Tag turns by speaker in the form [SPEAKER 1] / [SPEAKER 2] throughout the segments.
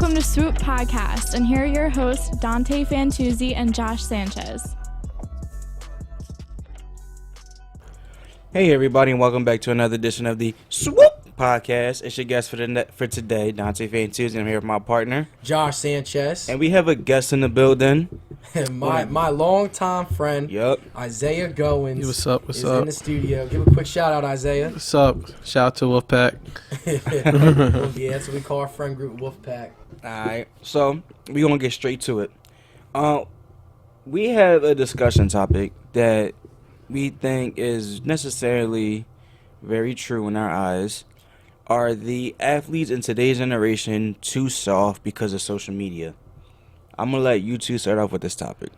[SPEAKER 1] Welcome to Swoop Podcast, and here are your hosts, Dante Fantuzzi and Josh Sanchez.
[SPEAKER 2] Hey everybody, and welcome back to another edition of the Swoop Podcast. It's your guest for today, Dante Fantuzzi. I'm here with my partner,
[SPEAKER 3] Josh Sanchez,
[SPEAKER 2] and we have a guest in the building.
[SPEAKER 3] my longtime friend, Isaiah Goins.
[SPEAKER 4] Hey, what's up?
[SPEAKER 3] Is in the studio. Give a quick shout out, Isaiah.
[SPEAKER 4] What's up? Shout out to Wolfpack.
[SPEAKER 3] Yeah, that's what we call our friend group, Wolfpack.
[SPEAKER 2] Alright, so we're going to get straight to it. We have a discussion topic that we think is necessarily very true in our eyes. Are the athletes in today's generation too soft because of social media? I'm going to let you two start off with this topic.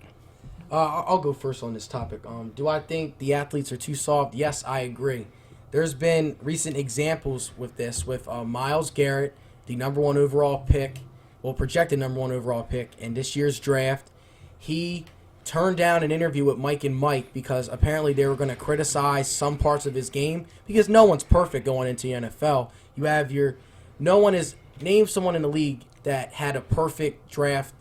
[SPEAKER 3] I'll go first on this topic. Do I think the athletes are too soft? Yes, I agree. There's been recent examples with this, with Myles Garrett, the number one overall pick, projected number one overall pick in this year's draft. He turned down an interview with Mike and Mike because apparently they were going to criticize some parts of his game, because no one's perfect going into the NFL. Name someone in the league that had a perfect draft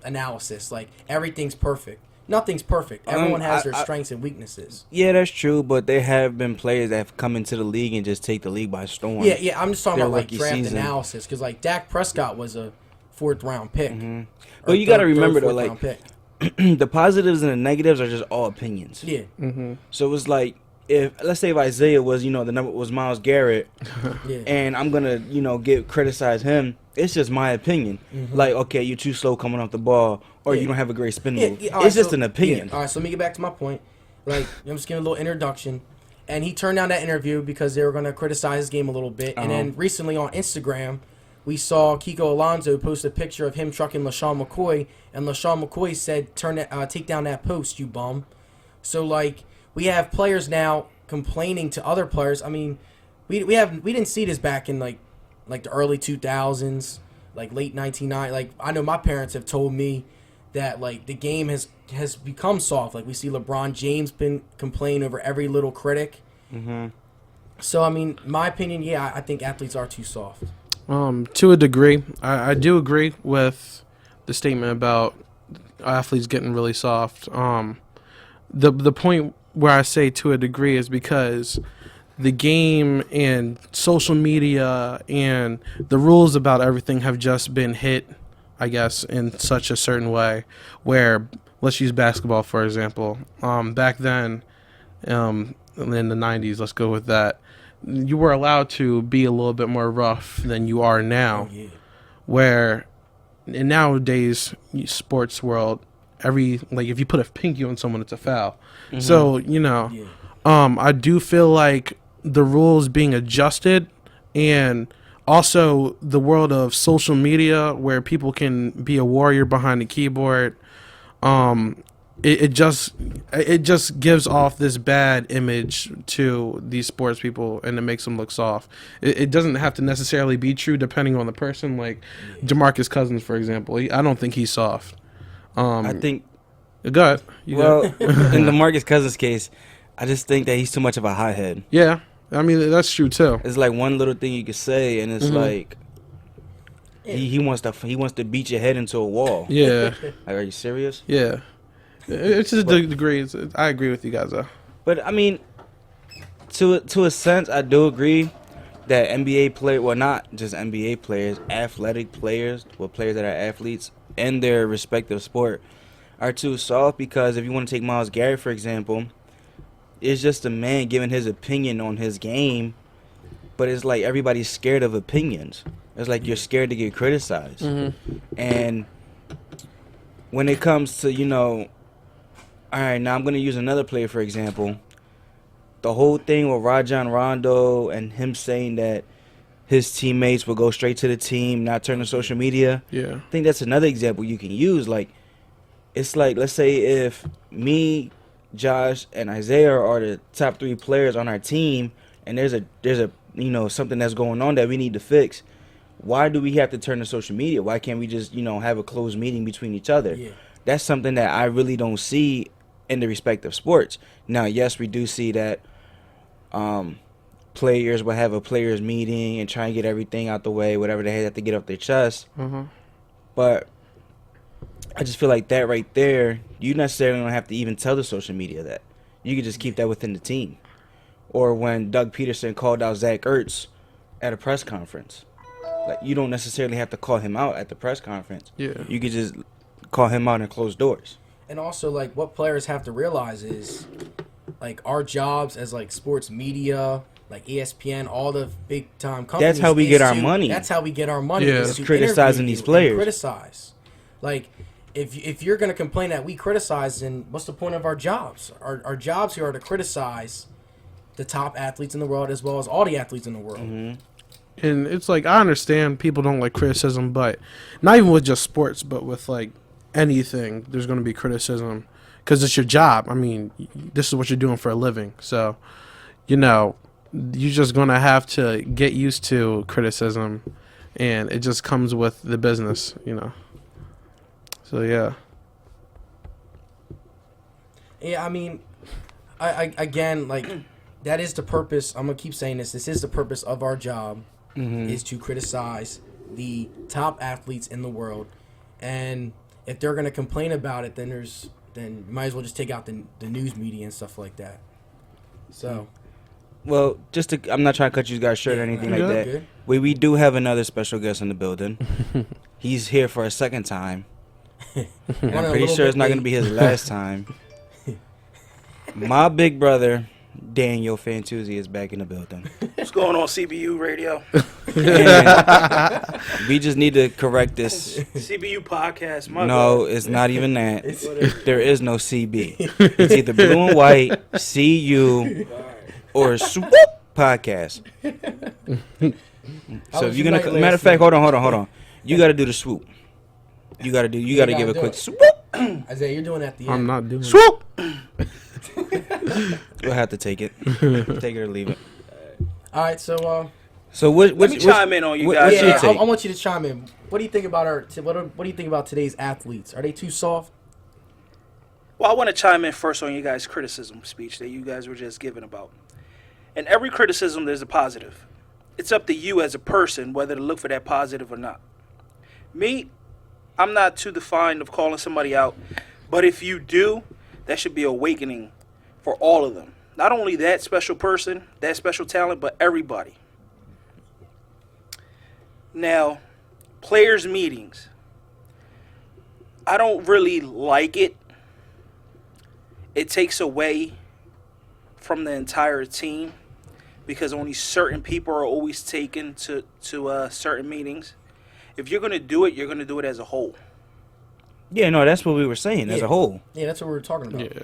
[SPEAKER 3] analysis. Like, everything's perfect. Nothing's perfect. Everyone has their strengths and weaknesses.
[SPEAKER 2] Yeah, that's true, but there have been players that have come into the league and just take the league by storm.
[SPEAKER 3] Yeah, I'm just talking about draft analysis, because Dak Prescott was a fourth-round pick.
[SPEAKER 2] Mm-hmm. But you got to remember, though, the positives and the negatives are just all opinions.
[SPEAKER 3] Yeah.
[SPEAKER 4] Mm-hmm.
[SPEAKER 2] So it's like, let's say if Isaiah was, the number was Myles Garrett,
[SPEAKER 3] yeah,
[SPEAKER 2] and I'm going to, criticize him, it's just my opinion. Mm-hmm. Like, okay, you're too slow coming off the ball, or you don't have a great spin move. It's just an opinion.
[SPEAKER 3] Yeah. All right, so let me get back to my point. I'm just giving a little introduction. And he turned down that interview because they were going to criticize his game a little bit. And then recently on Instagram, we saw Kiko Alonso post a picture of him trucking LaShawn McCoy, and LaShawn McCoy said, take down that post, you bum. So, we have players now complaining to other players. I mean, we didn't see this back in, the early 2000s, late 1990s. I know my parents have told me that, the game has become soft. We see LeBron James been complaining over every little critic.
[SPEAKER 2] Mm-hmm.
[SPEAKER 3] So, I mean, my opinion, I think athletes are too soft.
[SPEAKER 4] To a degree, I do agree with the statement about athletes getting really soft. The point where I say to a degree is because the game and social media and the rules about everything have just been hit, I guess, in such a certain way where, let's use basketball, for example. Back then, in the 90s, let's go with that, you were allowed to be a little bit more rough than you are now.
[SPEAKER 3] Oh, yeah.
[SPEAKER 4] Where in nowadays sports world, if you put a pinky on someone, it's a foul. Mm-hmm. So I do feel like the rules being adjusted, and also the world of social media where people can be a warrior behind the keyboard. It just gives off this bad image to these sports people, and it makes them look soft. It doesn't have to necessarily be true depending on the person. Like DeMarcus Cousins, for example, I don't think he's soft.
[SPEAKER 2] I think.
[SPEAKER 4] Go ahead.
[SPEAKER 2] In the DeMarcus Cousins case, I just think that he's too much of a hothead.
[SPEAKER 4] Yeah, I mean that's true too.
[SPEAKER 2] It's like one little thing you could say, and it's he wants to beat your head into a wall.
[SPEAKER 4] Yeah.
[SPEAKER 2] Are you serious?
[SPEAKER 4] Yeah. It's just the degrees. I agree with you guys, though.
[SPEAKER 2] But, I mean, to a sense, I do agree that NBA players, well, not just NBA players, athletic players, players that are athletes in their respective sport are too soft, because if you want to take Myles Garrett, for example, it's just a man giving his opinion on his game, but it's like everybody's scared of opinions. It's like you're scared to get criticized. Mm-hmm. And when it comes to, all right, now I'm going to use another player, for example. The whole thing with Rajon Rondo and him saying that his teammates will go straight to the team, not turn to social media.
[SPEAKER 4] Yeah.
[SPEAKER 2] I think that's another example you can use. It's like, let's say if me, Josh, and Isaiah are the top 3 players on our team, and there's a something that's going on that we need to fix. Why do we have to turn to social media? Why can't we just, have a closed meeting between each other?
[SPEAKER 3] Yeah.
[SPEAKER 2] That's something that I really don't see in the respective sports. Now, yes, we do see that players will have a players meeting and try and get everything out the way, whatever they have to get off their chest.
[SPEAKER 4] Mm-hmm.
[SPEAKER 2] But I just feel like that right there, you necessarily don't have to even tell the social media that. You can just keep that within the team. Or when Doug Peterson called out Zach Ertz at a press conference. Like, you don't necessarily have to call him out at the press conference.
[SPEAKER 4] Yeah.
[SPEAKER 2] You could just call him out in closed doors.
[SPEAKER 3] And also, like, what players have to realize is, like, our jobs as, like, sports media, like ESPN, all the big-time companies.
[SPEAKER 2] That's how we get our money.
[SPEAKER 3] That's how we get our money.
[SPEAKER 4] Yeah.
[SPEAKER 3] Is
[SPEAKER 2] It's
[SPEAKER 3] to
[SPEAKER 2] criticizing
[SPEAKER 3] interview
[SPEAKER 2] these
[SPEAKER 3] you
[SPEAKER 2] players.
[SPEAKER 3] and criticize. Like, if you're going to complain that we criticize, then what's the point of our jobs? Our jobs here are to criticize the top athletes in the world as well as all the athletes in the world.
[SPEAKER 2] Mm-hmm.
[SPEAKER 4] And it's like, I understand people don't like criticism, but not even with just sports, but with like anything, there's going to be criticism because it's your job. I mean, this is what you're doing for a living. So, you know, you're just going to have to get used to criticism, and it just comes with the business, you know. So, yeah.
[SPEAKER 3] Yeah, I mean, I again, like, that is the purpose. I'm going to keep saying this. This is the purpose of our job, is to criticize the top athletes in the world. And if they're going to complain about it, then you might as well just take out the news media and stuff like that. So,
[SPEAKER 2] Well, I'm not trying to cut you guys short or anything like that.
[SPEAKER 3] Good.
[SPEAKER 2] We do have another special guest in the building. He's here for a second time. And I'm
[SPEAKER 3] Running a
[SPEAKER 2] pretty
[SPEAKER 3] little
[SPEAKER 2] sure
[SPEAKER 3] bit
[SPEAKER 2] it's not going to
[SPEAKER 3] late.
[SPEAKER 2] be his last time. My big brother, Daniel Fantuzzi, is back in the building.
[SPEAKER 5] What's going on, CBU Radio?
[SPEAKER 2] And we just need to correct this.
[SPEAKER 5] CBU Podcast.
[SPEAKER 2] No, it's not even that. There is no CB. It's either blue and white, CU, or Swoop Podcast. So if you're gonna, matter of fact, hold on. You got to do the swoop. You got to give a quick swoop.
[SPEAKER 3] Isaiah, you're doing that at the end.
[SPEAKER 4] I'm not doing
[SPEAKER 2] Swoop. We'll have to take it. Take it or leave it.
[SPEAKER 3] All right, so
[SPEAKER 2] what?
[SPEAKER 5] Let me chime in on you guys.
[SPEAKER 2] What's your
[SPEAKER 3] I
[SPEAKER 2] take?
[SPEAKER 3] want you to chime in. What do you think about what do you think about today's athletes? Are they too soft?
[SPEAKER 5] Well, I want to chime in first on you guys' criticism speech that you guys were just giving about. In every criticism, there's a positive. It's up to you as a person whether to look for that positive or not. Me, I'm not too defined of calling somebody out, but if you do, that should be awakening for all of them. Not only that special person, that special talent, but everybody. Now, players' meetings. I don't really like it. It takes away from the entire team because only certain people are always taken to certain meetings. If you're going to do it, you're going to do it as a whole.
[SPEAKER 2] Yeah, no, that's what we were saying as a whole.
[SPEAKER 3] Yeah, that's what we were talking about.
[SPEAKER 4] Yeah.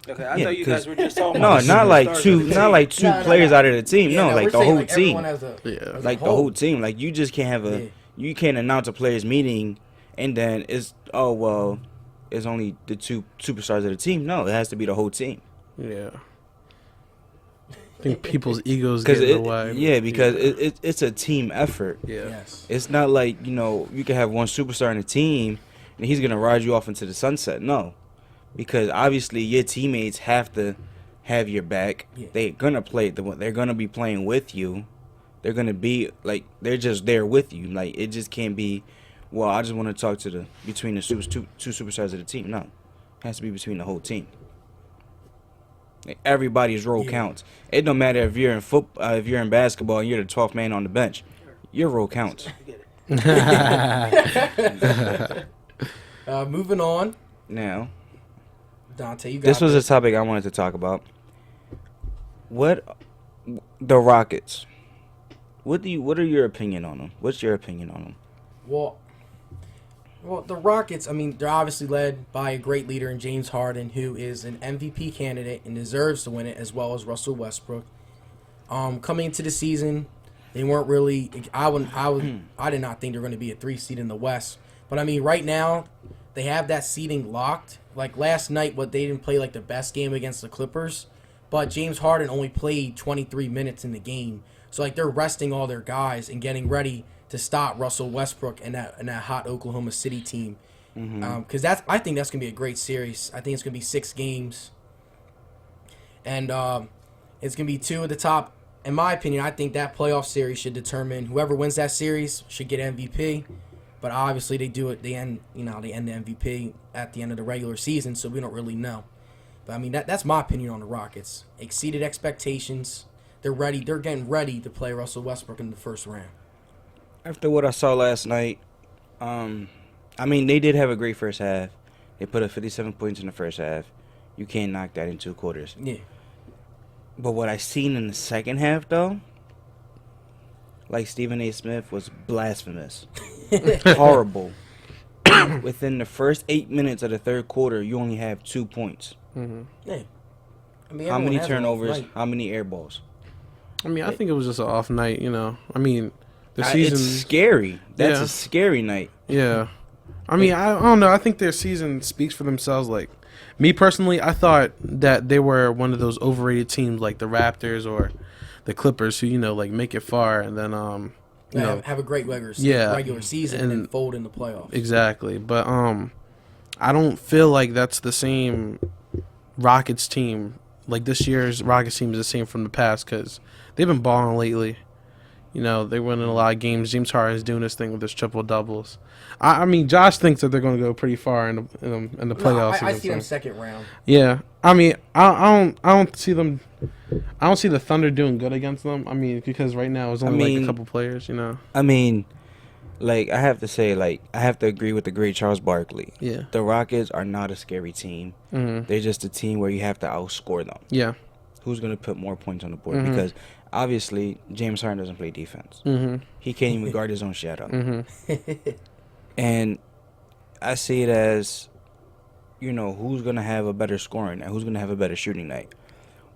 [SPEAKER 5] Okay, I
[SPEAKER 2] Yeah,
[SPEAKER 5] thought you
[SPEAKER 2] 'cause-
[SPEAKER 5] guys were just talking
[SPEAKER 2] No,
[SPEAKER 5] about
[SPEAKER 2] not like
[SPEAKER 5] stars
[SPEAKER 2] two,
[SPEAKER 5] of the
[SPEAKER 2] not
[SPEAKER 5] team.
[SPEAKER 2] like two
[SPEAKER 3] No,
[SPEAKER 2] players
[SPEAKER 3] no.
[SPEAKER 2] out of the team.
[SPEAKER 3] Yeah,
[SPEAKER 2] no, like
[SPEAKER 3] we're
[SPEAKER 2] the
[SPEAKER 3] saying,
[SPEAKER 2] whole
[SPEAKER 3] like,
[SPEAKER 2] team.
[SPEAKER 3] everyone as a
[SPEAKER 2] Like the whole team. Like you just can't have you can't announce a players meeting and then it's it's only the two superstars of the team. No, it has to be the whole team.
[SPEAKER 4] Yeah. I think people's egos get in the way.
[SPEAKER 2] Yeah, because it's a team effort.
[SPEAKER 4] Yeah.
[SPEAKER 3] Yes.
[SPEAKER 2] It's not like, you can have one superstar in the team and he's going to ride you off into the sunset. No. Because obviously your teammates have to have your back.
[SPEAKER 3] Yeah.
[SPEAKER 2] They're going to play. They're going to be playing with you. They're going to be, like, they're just there with you. Like, it just can't be, well, I just want to talk between the two superstars of the team. No. It has to be between the whole team. Like, everybody's role counts. It don't matter if you're in football, if you're in basketball and you're the 12th man on the bench. Your role counts.
[SPEAKER 3] Moving on.
[SPEAKER 2] Now,
[SPEAKER 3] Dante, you got
[SPEAKER 2] this was a topic I wanted to talk about. The Rockets. What are your opinion on them? What's your opinion on them?
[SPEAKER 3] Well, the Rockets, I mean, they're obviously led by a great leader in James Harden, who is an MVP candidate and deserves to win it, as well as Russell Westbrook. Coming into the season, they weren't really. I did not think they were going to be a 3 seed in the West. But I mean, right now, they have that seeding locked. Like last night, they didn't play like the best game against the Clippers, but James Harden only played 23 minutes in the game. So like they're resting all their guys and getting ready to stop Russell Westbrook and that hot Oklahoma City team. Because I think that's gonna be a great series. I think it's gonna be 6 games, and it's gonna be two of the top in my opinion, I think that playoff series should determine whoever wins that series should get MVP. But obviously, they do it. They end the MVP at the end of the regular season, so we don't really know. But I mean, that's my opinion on the Rockets. Exceeded expectations. They're ready. They're getting ready to play Russell Westbrook in the first round.
[SPEAKER 2] After what I saw last night, I mean, they did have a great first half. They put up 57 points in the first half. You can't knock that in 2 quarters.
[SPEAKER 3] Yeah.
[SPEAKER 2] But what I seen in the second half, though, like Stephen A. Smith, was blasphemous. Horrible. Within the first 8 minutes of the third quarter, you only have 2 points.
[SPEAKER 4] Mm-hmm.
[SPEAKER 3] Yeah. I mean,
[SPEAKER 2] How many
[SPEAKER 3] everyone has an off
[SPEAKER 2] turnovers?
[SPEAKER 3] night.
[SPEAKER 2] How many air balls?
[SPEAKER 4] I mean, I think it was just an off night. I mean, the season.
[SPEAKER 2] It's scary. That's
[SPEAKER 4] Yeah.
[SPEAKER 2] a scary night.
[SPEAKER 4] Yeah. I mean, I don't know. I think their season speaks for themselves. Like, me personally, I thought that they were one of those overrated teams like the Raptors or the Clippers who, like, make it far and then, you know.
[SPEAKER 3] Have a great regular season and then fold in the playoffs.
[SPEAKER 4] Exactly. But I don't feel like that's the same Rockets team. Like, this year's Rockets team is the same from the past because they've been balling lately. They're winning a lot of games. James Harden's doing this thing with his triple doubles. I mean, Josh thinks that they're going to go pretty far in the playoffs.
[SPEAKER 3] I see them second round.
[SPEAKER 4] Yeah, I mean, I don't see them. I don't see the Thunder doing good against them. I mean, because right now it's only like a couple players.
[SPEAKER 2] I mean, like I have to say, I have to agree with the great Charles Barkley.
[SPEAKER 4] Yeah,
[SPEAKER 2] the Rockets are not a scary team.
[SPEAKER 4] Mm-hmm.
[SPEAKER 2] They're just a team where you have to outscore them.
[SPEAKER 4] Yeah,
[SPEAKER 2] who's going to put more points on the board?
[SPEAKER 4] Mm-hmm.
[SPEAKER 2] Because obviously James Harden doesn't play defense.
[SPEAKER 4] Mm-hmm.
[SPEAKER 2] He can't even guard his own shadow.
[SPEAKER 4] Mm-hmm.
[SPEAKER 2] And I see it as, who's going to have a better scoring and who's going to have a better shooting night.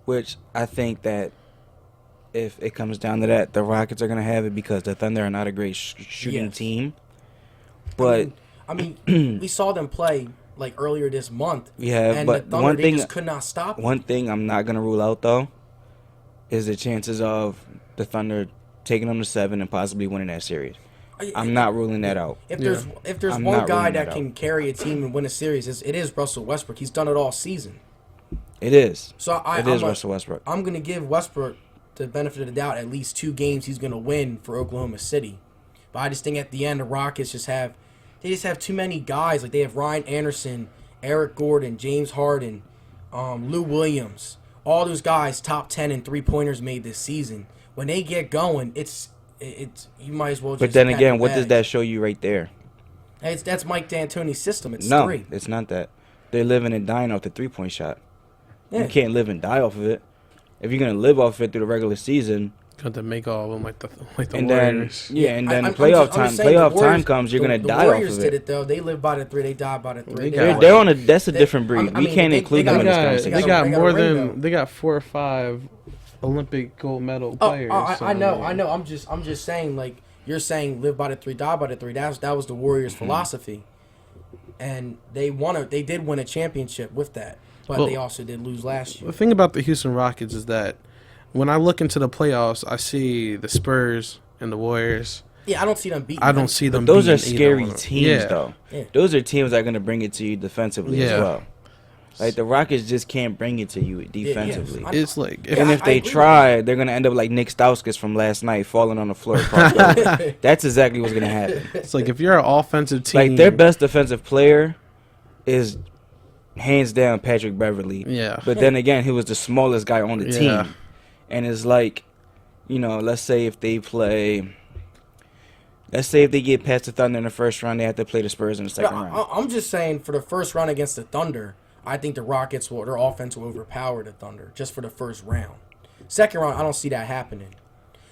[SPEAKER 2] Which I think that if it comes down to that, the Rockets are going to have it because the Thunder are not a great shooting team. But
[SPEAKER 3] I mean, we saw them play like earlier this month.
[SPEAKER 2] Yeah,
[SPEAKER 3] and
[SPEAKER 2] but
[SPEAKER 3] the Thunder,
[SPEAKER 2] one thing
[SPEAKER 3] they just could not stop them.
[SPEAKER 2] One thing I'm not going to rule out, though, is the chances of the Thunder taking them to 7 and possibly winning that series. I'm not ruling that out.
[SPEAKER 3] If there's
[SPEAKER 2] I'm
[SPEAKER 3] one
[SPEAKER 2] not
[SPEAKER 3] guy
[SPEAKER 2] ruling
[SPEAKER 3] that
[SPEAKER 2] that
[SPEAKER 3] can
[SPEAKER 2] out.
[SPEAKER 3] carry a team and win a series, it is Russell Westbrook. He's done it all season.
[SPEAKER 2] It is.
[SPEAKER 3] So
[SPEAKER 2] Russell Westbrook.
[SPEAKER 3] I'm going to give Westbrook the benefit of the doubt. At least 2 games he's going to win for Oklahoma City. But I just think at the end the Rockets just have too many guys. Like they have Ryan Anderson, Eric Gordon, James Harden, Lou Williams. All those guys top 10 in 3-pointers made this season. When they get going, it's you might as well just.
[SPEAKER 2] But then
[SPEAKER 3] pack
[SPEAKER 2] again,
[SPEAKER 3] your
[SPEAKER 2] what does
[SPEAKER 3] bags.
[SPEAKER 2] that show you right there?
[SPEAKER 3] That's Mike D'Antoni's system. It's
[SPEAKER 2] No,
[SPEAKER 3] 3.
[SPEAKER 2] it's not that. They're living and dying off the 3-point shot.
[SPEAKER 3] Yeah.
[SPEAKER 2] You can't live and die off of it. If you're gonna live off it through the regular season,
[SPEAKER 4] got to make all of them like the
[SPEAKER 2] and then
[SPEAKER 4] Warriors.
[SPEAKER 2] and then
[SPEAKER 3] I'm
[SPEAKER 2] playoff
[SPEAKER 3] just saying,
[SPEAKER 2] time
[SPEAKER 3] the Warriors-
[SPEAKER 2] comes, you're gonna
[SPEAKER 3] the
[SPEAKER 2] die
[SPEAKER 3] Warriors
[SPEAKER 2] off of
[SPEAKER 3] did
[SPEAKER 2] it.
[SPEAKER 3] it though. They live by the 3. They die by the 3.
[SPEAKER 2] They're on a. That's a different breed.
[SPEAKER 3] I
[SPEAKER 2] We
[SPEAKER 3] mean,
[SPEAKER 2] can't
[SPEAKER 3] they
[SPEAKER 2] include
[SPEAKER 3] got-
[SPEAKER 2] them in this
[SPEAKER 3] they
[SPEAKER 2] conversation.
[SPEAKER 4] They got
[SPEAKER 3] They got a
[SPEAKER 4] more
[SPEAKER 3] ring,
[SPEAKER 4] than
[SPEAKER 3] though.
[SPEAKER 4] they got 4 or 5 Olympic gold medal
[SPEAKER 3] Oh,
[SPEAKER 4] players.
[SPEAKER 3] I know. I'm just saying, like you're saying, live by the 3, die by the 3. That was the Warriors' philosophy, and they did win a championship with that, but
[SPEAKER 4] Well,
[SPEAKER 3] they also did lose last year.
[SPEAKER 4] The thing about the Houston Rockets is that when I look into the playoffs, I see the Spurs and the Warriors.
[SPEAKER 3] Yeah, I don't see them beating.
[SPEAKER 4] I don't see them.
[SPEAKER 2] But those are
[SPEAKER 4] beating either
[SPEAKER 2] scary
[SPEAKER 4] one of them.
[SPEAKER 2] teams,
[SPEAKER 4] Yeah.
[SPEAKER 2] though.
[SPEAKER 3] Yeah.
[SPEAKER 2] Those are teams that are going to bring it to you defensively as
[SPEAKER 4] Yeah.
[SPEAKER 2] well. Like, the Rockets just can't bring it to you defensively.
[SPEAKER 3] Yeah.
[SPEAKER 4] It's like
[SPEAKER 2] And
[SPEAKER 3] I
[SPEAKER 2] if they
[SPEAKER 3] agree with
[SPEAKER 2] try, they're going to end up like Nick Stauskas from last night, falling on the floor. across the room. That's exactly what's going to happen.
[SPEAKER 4] it's like if you're an offensive team,
[SPEAKER 2] Like, their best defensive player is hands down Patrick Beverly.
[SPEAKER 4] Yeah.
[SPEAKER 2] But then again, he was the smallest guy on the
[SPEAKER 4] Yeah.
[SPEAKER 2] team. And it's like, let's say if they get past the Thunder in the first round, they have to play the Spurs in the second round.
[SPEAKER 3] I'm just saying, for the first round against the Thunder, I think the Rockets their offense will overpower the Thunder just for the first round. Second round, I don't see that happening.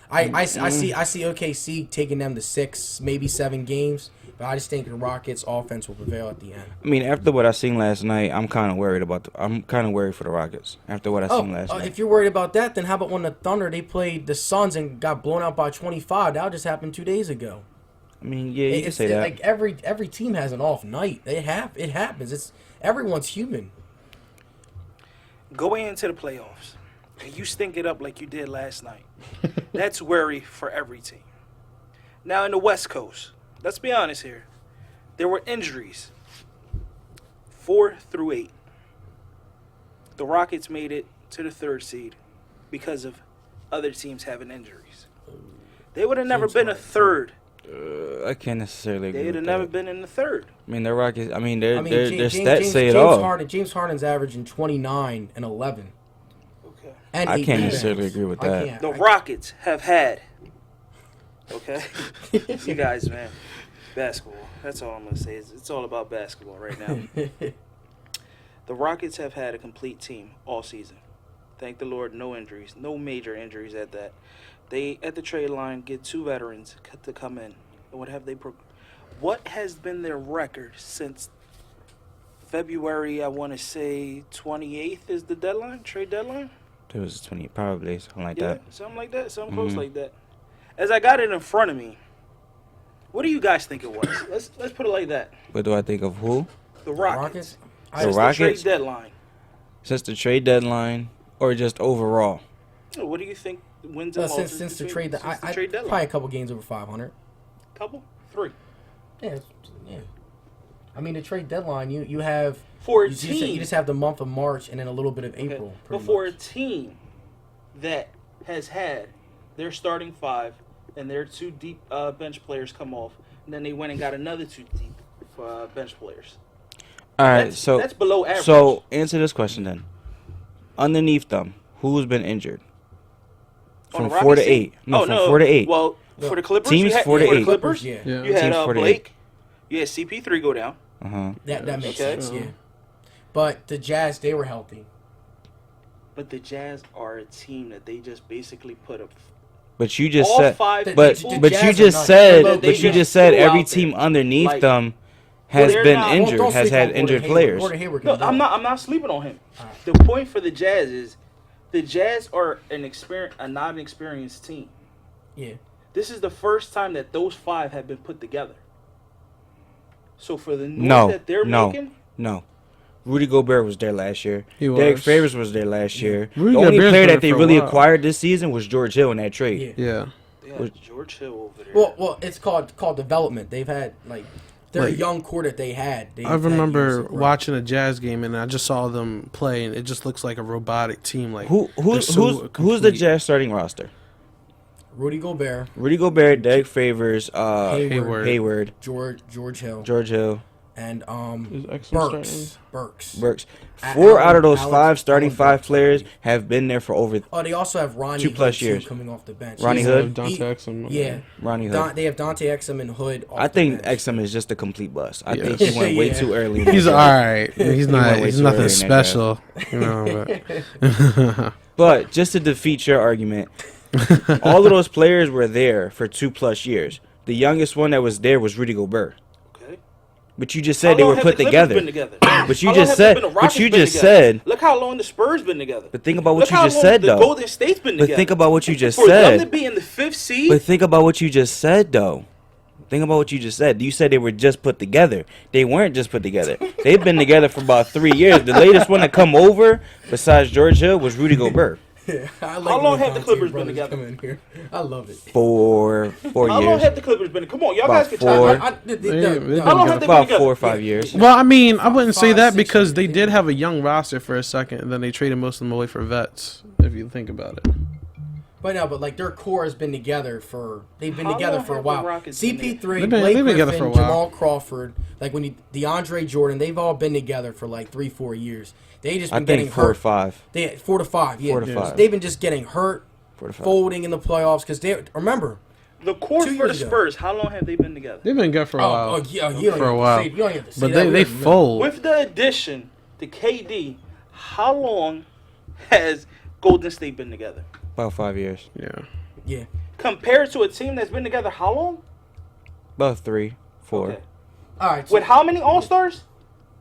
[SPEAKER 3] I see OKC taking them to 6, maybe 7 games, but I just think the Rockets' offense will prevail at the end.
[SPEAKER 2] I mean, after what I seen last night, I'm kind of worried for the Rockets. After what I seen last night.
[SPEAKER 3] If you're worried about that, then how about when the Thunder they played the Suns and got blown out by 25? That just happened 2 days ago.
[SPEAKER 2] I mean, yeah, you can say that.
[SPEAKER 3] Like every team has an off night. It happens. Everyone's human.
[SPEAKER 5] Going into the playoffs, and you stink it up like you did last night. That's worry for every team. Now in the West Coast, let's be honest here. There were injuries. 4 through 8. The Rockets made it to the 3rd seed because of other teams having injuries. They would have never been a third.
[SPEAKER 2] I can't necessarily agree.
[SPEAKER 5] They would have
[SPEAKER 2] with
[SPEAKER 5] never
[SPEAKER 2] that.
[SPEAKER 5] been in the third.
[SPEAKER 2] I mean, the Rockets. I mean, their
[SPEAKER 3] James
[SPEAKER 2] stats say it all.
[SPEAKER 3] James Harden's averaging 29 and 11.
[SPEAKER 5] Okay.
[SPEAKER 3] And
[SPEAKER 2] I
[SPEAKER 3] 8
[SPEAKER 2] can't
[SPEAKER 3] rebounds.
[SPEAKER 2] necessarily agree with
[SPEAKER 3] I
[SPEAKER 2] that.
[SPEAKER 3] can't.
[SPEAKER 5] The Rockets have had. Okay. You guys, man. Basketball. That's all I'm going to say. It's all about basketball right now. The Rockets have had a complete team all season. Thank the Lord, no injuries, no major injuries at that. They, at the trade line, get 2 veterans to come in. And what has been their record since February, I want to say 28th is the deadline, trade deadline?
[SPEAKER 2] It was 20, probably something like
[SPEAKER 5] Yeah,
[SPEAKER 2] that.
[SPEAKER 5] something like that, something close like that. As I got it in front of me, what do you guys think it was? Let's put it like that.
[SPEAKER 2] What do I think of who?
[SPEAKER 5] The Rockets.
[SPEAKER 2] The
[SPEAKER 5] Since
[SPEAKER 2] Rockets?
[SPEAKER 5] the trade deadline.
[SPEAKER 2] Since the trade deadline, or just overall?
[SPEAKER 5] What do you think wins and losses
[SPEAKER 3] Since the
[SPEAKER 5] between-
[SPEAKER 3] trade,
[SPEAKER 5] since the
[SPEAKER 3] I
[SPEAKER 5] trade deadline?
[SPEAKER 3] probably a couple games over 500.
[SPEAKER 5] Couple? 3.
[SPEAKER 3] Yeah. I mean, the trade deadline, you have
[SPEAKER 5] For a
[SPEAKER 3] you
[SPEAKER 5] team.
[SPEAKER 3] just have the month of March and then a little bit of April.
[SPEAKER 5] Okay.
[SPEAKER 3] pretty
[SPEAKER 5] But for a
[SPEAKER 3] much.
[SPEAKER 5] team that has had their starting 5 and their 2 deep bench players come off, and then they went and got another 2 deep bench players.
[SPEAKER 2] All right,
[SPEAKER 5] That's below average.
[SPEAKER 2] So answer this question then. Underneath them, who's been injured?
[SPEAKER 5] On
[SPEAKER 2] From
[SPEAKER 5] the
[SPEAKER 2] 4 to
[SPEAKER 5] Rockets team?
[SPEAKER 2] 8. No,
[SPEAKER 5] Oh,
[SPEAKER 2] from 4 to 8.
[SPEAKER 5] Well, for the Clippers,
[SPEAKER 2] Teams
[SPEAKER 5] you had,
[SPEAKER 2] 4 to
[SPEAKER 5] for the
[SPEAKER 2] 8.
[SPEAKER 5] Clippers,
[SPEAKER 3] Yeah.
[SPEAKER 5] you
[SPEAKER 2] Teams
[SPEAKER 5] had
[SPEAKER 2] 4 to 8.
[SPEAKER 5] Blake. You had CP3 go down.
[SPEAKER 3] That makes
[SPEAKER 5] Okay.
[SPEAKER 3] sense, yeah. But the Jazz, they were healthy.
[SPEAKER 5] But the Jazz are a team that they just basically put up.
[SPEAKER 2] But you just
[SPEAKER 5] All
[SPEAKER 2] said,
[SPEAKER 5] 5
[SPEAKER 2] but
[SPEAKER 5] people.
[SPEAKER 2] but
[SPEAKER 3] Jazz
[SPEAKER 2] you
[SPEAKER 3] are
[SPEAKER 2] just
[SPEAKER 3] nice.
[SPEAKER 2] said,
[SPEAKER 5] They
[SPEAKER 2] but you
[SPEAKER 5] just
[SPEAKER 2] just said
[SPEAKER 5] threw
[SPEAKER 2] every
[SPEAKER 5] out
[SPEAKER 2] team
[SPEAKER 5] there.
[SPEAKER 2] underneath
[SPEAKER 5] Like,
[SPEAKER 2] them has
[SPEAKER 5] they're
[SPEAKER 2] been
[SPEAKER 5] not-
[SPEAKER 2] injured,
[SPEAKER 3] Don't
[SPEAKER 2] has
[SPEAKER 3] sleep on
[SPEAKER 2] had injured
[SPEAKER 3] Gordon Hayward.
[SPEAKER 2] players.
[SPEAKER 3] Gordon Hayward can
[SPEAKER 5] No,
[SPEAKER 3] do
[SPEAKER 5] I'm
[SPEAKER 3] it.
[SPEAKER 5] not. I'm not sleeping on him. The point for the Jazz is, the Jazz are a not experienced team.
[SPEAKER 3] Yeah.
[SPEAKER 5] This is the first time that those 5 have been put together. So for the noise
[SPEAKER 2] No,
[SPEAKER 5] that they're
[SPEAKER 2] no,
[SPEAKER 5] making,
[SPEAKER 2] no. Rudy Gobert was there last year.
[SPEAKER 4] He
[SPEAKER 2] Derek
[SPEAKER 4] was.
[SPEAKER 2] Favors was there last year.
[SPEAKER 4] Rudy
[SPEAKER 2] The only
[SPEAKER 4] Gobert's
[SPEAKER 2] player
[SPEAKER 4] been
[SPEAKER 2] that they
[SPEAKER 4] there for a
[SPEAKER 2] really
[SPEAKER 4] while.
[SPEAKER 2] acquired this season was George Hill in that trade.
[SPEAKER 3] Yeah.
[SPEAKER 4] Yeah.
[SPEAKER 5] they had George Hill over there.
[SPEAKER 3] Well, it's called development. They've had they're a
[SPEAKER 4] Like,
[SPEAKER 3] young core that they had.
[SPEAKER 4] I
[SPEAKER 3] They've had
[SPEAKER 4] remember
[SPEAKER 3] years of growth.
[SPEAKER 4] watching a Jazz game and I just saw them play and it just looks like a robotic team. Like
[SPEAKER 2] Who's
[SPEAKER 4] they're so
[SPEAKER 2] the
[SPEAKER 4] complete.
[SPEAKER 2] Jazz starting roster?
[SPEAKER 3] Rudy Gobert,
[SPEAKER 2] Rudy Gobert, Derek Favors,
[SPEAKER 4] Hayward.
[SPEAKER 3] George Hill,
[SPEAKER 2] George Hill,
[SPEAKER 3] and
[SPEAKER 4] Is Exum starting?
[SPEAKER 3] Burks.
[SPEAKER 2] Burks.
[SPEAKER 3] A-
[SPEAKER 2] 4
[SPEAKER 3] Allen-
[SPEAKER 2] out of those
[SPEAKER 3] Alex-
[SPEAKER 2] 5 starting
[SPEAKER 3] Allen
[SPEAKER 2] 5
[SPEAKER 3] Burks.
[SPEAKER 2] players have been there for over
[SPEAKER 3] Oh, they also have Ronnie
[SPEAKER 2] 2+
[SPEAKER 3] Hood, too,
[SPEAKER 2] years.
[SPEAKER 3] coming off the bench.
[SPEAKER 2] Ronnie
[SPEAKER 3] He's-
[SPEAKER 2] Hood?
[SPEAKER 4] Dante
[SPEAKER 3] he-
[SPEAKER 4] Exum.
[SPEAKER 3] Yeah.
[SPEAKER 2] Ronnie Hood.
[SPEAKER 3] They have Dante Exum and Hood. Off
[SPEAKER 2] I
[SPEAKER 3] the
[SPEAKER 2] think
[SPEAKER 3] bench.
[SPEAKER 2] Exum is just a complete bust. I
[SPEAKER 4] Yeah.
[SPEAKER 2] think he went way
[SPEAKER 3] Yeah.
[SPEAKER 2] too early.
[SPEAKER 4] He's all right. He's not.
[SPEAKER 2] went way
[SPEAKER 4] He's
[SPEAKER 2] too
[SPEAKER 4] nothing
[SPEAKER 2] early in that
[SPEAKER 4] special. You know. But.
[SPEAKER 2] But just to defeat your argument, all of those players were there for 2+ years. The youngest one that was there was Rudy Gobert.
[SPEAKER 5] Okay.
[SPEAKER 2] But you just
[SPEAKER 5] How
[SPEAKER 2] said they
[SPEAKER 5] long
[SPEAKER 2] were
[SPEAKER 5] have
[SPEAKER 2] put
[SPEAKER 5] the Clippers
[SPEAKER 2] together.
[SPEAKER 5] been together?
[SPEAKER 2] But you
[SPEAKER 5] How long
[SPEAKER 2] just
[SPEAKER 5] have
[SPEAKER 2] said.
[SPEAKER 5] the
[SPEAKER 2] But
[SPEAKER 5] Rockets
[SPEAKER 2] you
[SPEAKER 5] been
[SPEAKER 2] just
[SPEAKER 5] together?
[SPEAKER 2] said.
[SPEAKER 5] Look how long the Spurs been together.
[SPEAKER 2] But think about what
[SPEAKER 5] Look
[SPEAKER 2] you
[SPEAKER 5] how
[SPEAKER 2] just
[SPEAKER 5] long
[SPEAKER 2] said,
[SPEAKER 5] the
[SPEAKER 2] though.
[SPEAKER 5] Golden State's been
[SPEAKER 2] But
[SPEAKER 5] together.
[SPEAKER 2] think about what you just
[SPEAKER 5] For them to
[SPEAKER 2] said.
[SPEAKER 5] be in the 5th seed.
[SPEAKER 2] But think about what you just said, though. Think about what you just said. You said they were just put together. They weren't just put together. They've been together for about 3 years. The latest one to come over, besides George Hill, was Rudy Gobert.
[SPEAKER 3] I like
[SPEAKER 5] How long
[SPEAKER 3] when
[SPEAKER 5] have the
[SPEAKER 3] Dante
[SPEAKER 5] Clippers been
[SPEAKER 3] brothers
[SPEAKER 5] together?
[SPEAKER 3] come in here. I love it.
[SPEAKER 2] 4
[SPEAKER 5] How long
[SPEAKER 2] years.
[SPEAKER 5] have the Clippers been? Come on, y'all
[SPEAKER 2] About
[SPEAKER 5] guys can
[SPEAKER 2] 4.
[SPEAKER 5] chime in.
[SPEAKER 4] They've
[SPEAKER 3] No,
[SPEAKER 4] been
[SPEAKER 5] How long have they been
[SPEAKER 2] About
[SPEAKER 5] together?
[SPEAKER 2] 4 or 5 years.
[SPEAKER 4] Well, I mean, I wouldn't say
[SPEAKER 3] 5,
[SPEAKER 4] that
[SPEAKER 3] 6
[SPEAKER 4] because
[SPEAKER 3] years,
[SPEAKER 4] they
[SPEAKER 3] yeah.
[SPEAKER 4] did have a young roster for a second, and then they traded most of them away for vets. If you think about it.
[SPEAKER 3] But like their core has been together for
[SPEAKER 5] How
[SPEAKER 3] together
[SPEAKER 5] long
[SPEAKER 3] for a
[SPEAKER 5] have the
[SPEAKER 3] while.
[SPEAKER 5] Rockets been
[SPEAKER 3] CP3,
[SPEAKER 4] They've
[SPEAKER 3] Blake
[SPEAKER 4] been together
[SPEAKER 3] Griffin,
[SPEAKER 4] for a while.
[SPEAKER 3] Jamal Crawford, like DeAndre Jordan, they've all been together for like 3-4 years. They just
[SPEAKER 2] I
[SPEAKER 3] been getting
[SPEAKER 2] think 4 or
[SPEAKER 3] hurt.
[SPEAKER 2] 5.
[SPEAKER 3] They 4 to 5, yeah.
[SPEAKER 2] 4 to 5.
[SPEAKER 3] They've been just getting hurt,
[SPEAKER 2] 4 to 5.
[SPEAKER 3] folding in the playoffs because they remember.
[SPEAKER 5] The core
[SPEAKER 3] 2
[SPEAKER 5] for the
[SPEAKER 3] years ago.
[SPEAKER 5] Spurs, how long have they been together?
[SPEAKER 4] They've been good for a while.
[SPEAKER 3] Yeah, you don't
[SPEAKER 4] For a
[SPEAKER 3] have to
[SPEAKER 4] while.
[SPEAKER 3] say- you don't have to say
[SPEAKER 4] But
[SPEAKER 3] that.
[SPEAKER 4] they fold.
[SPEAKER 5] With the addition to KD, how long has Golden State been together?
[SPEAKER 2] About 5 years.
[SPEAKER 4] Yeah.
[SPEAKER 3] Yeah.
[SPEAKER 5] Compared to a team that's been together how long?
[SPEAKER 2] About 3, 4.
[SPEAKER 5] Okay.
[SPEAKER 3] All right. So
[SPEAKER 5] With how many All-Stars?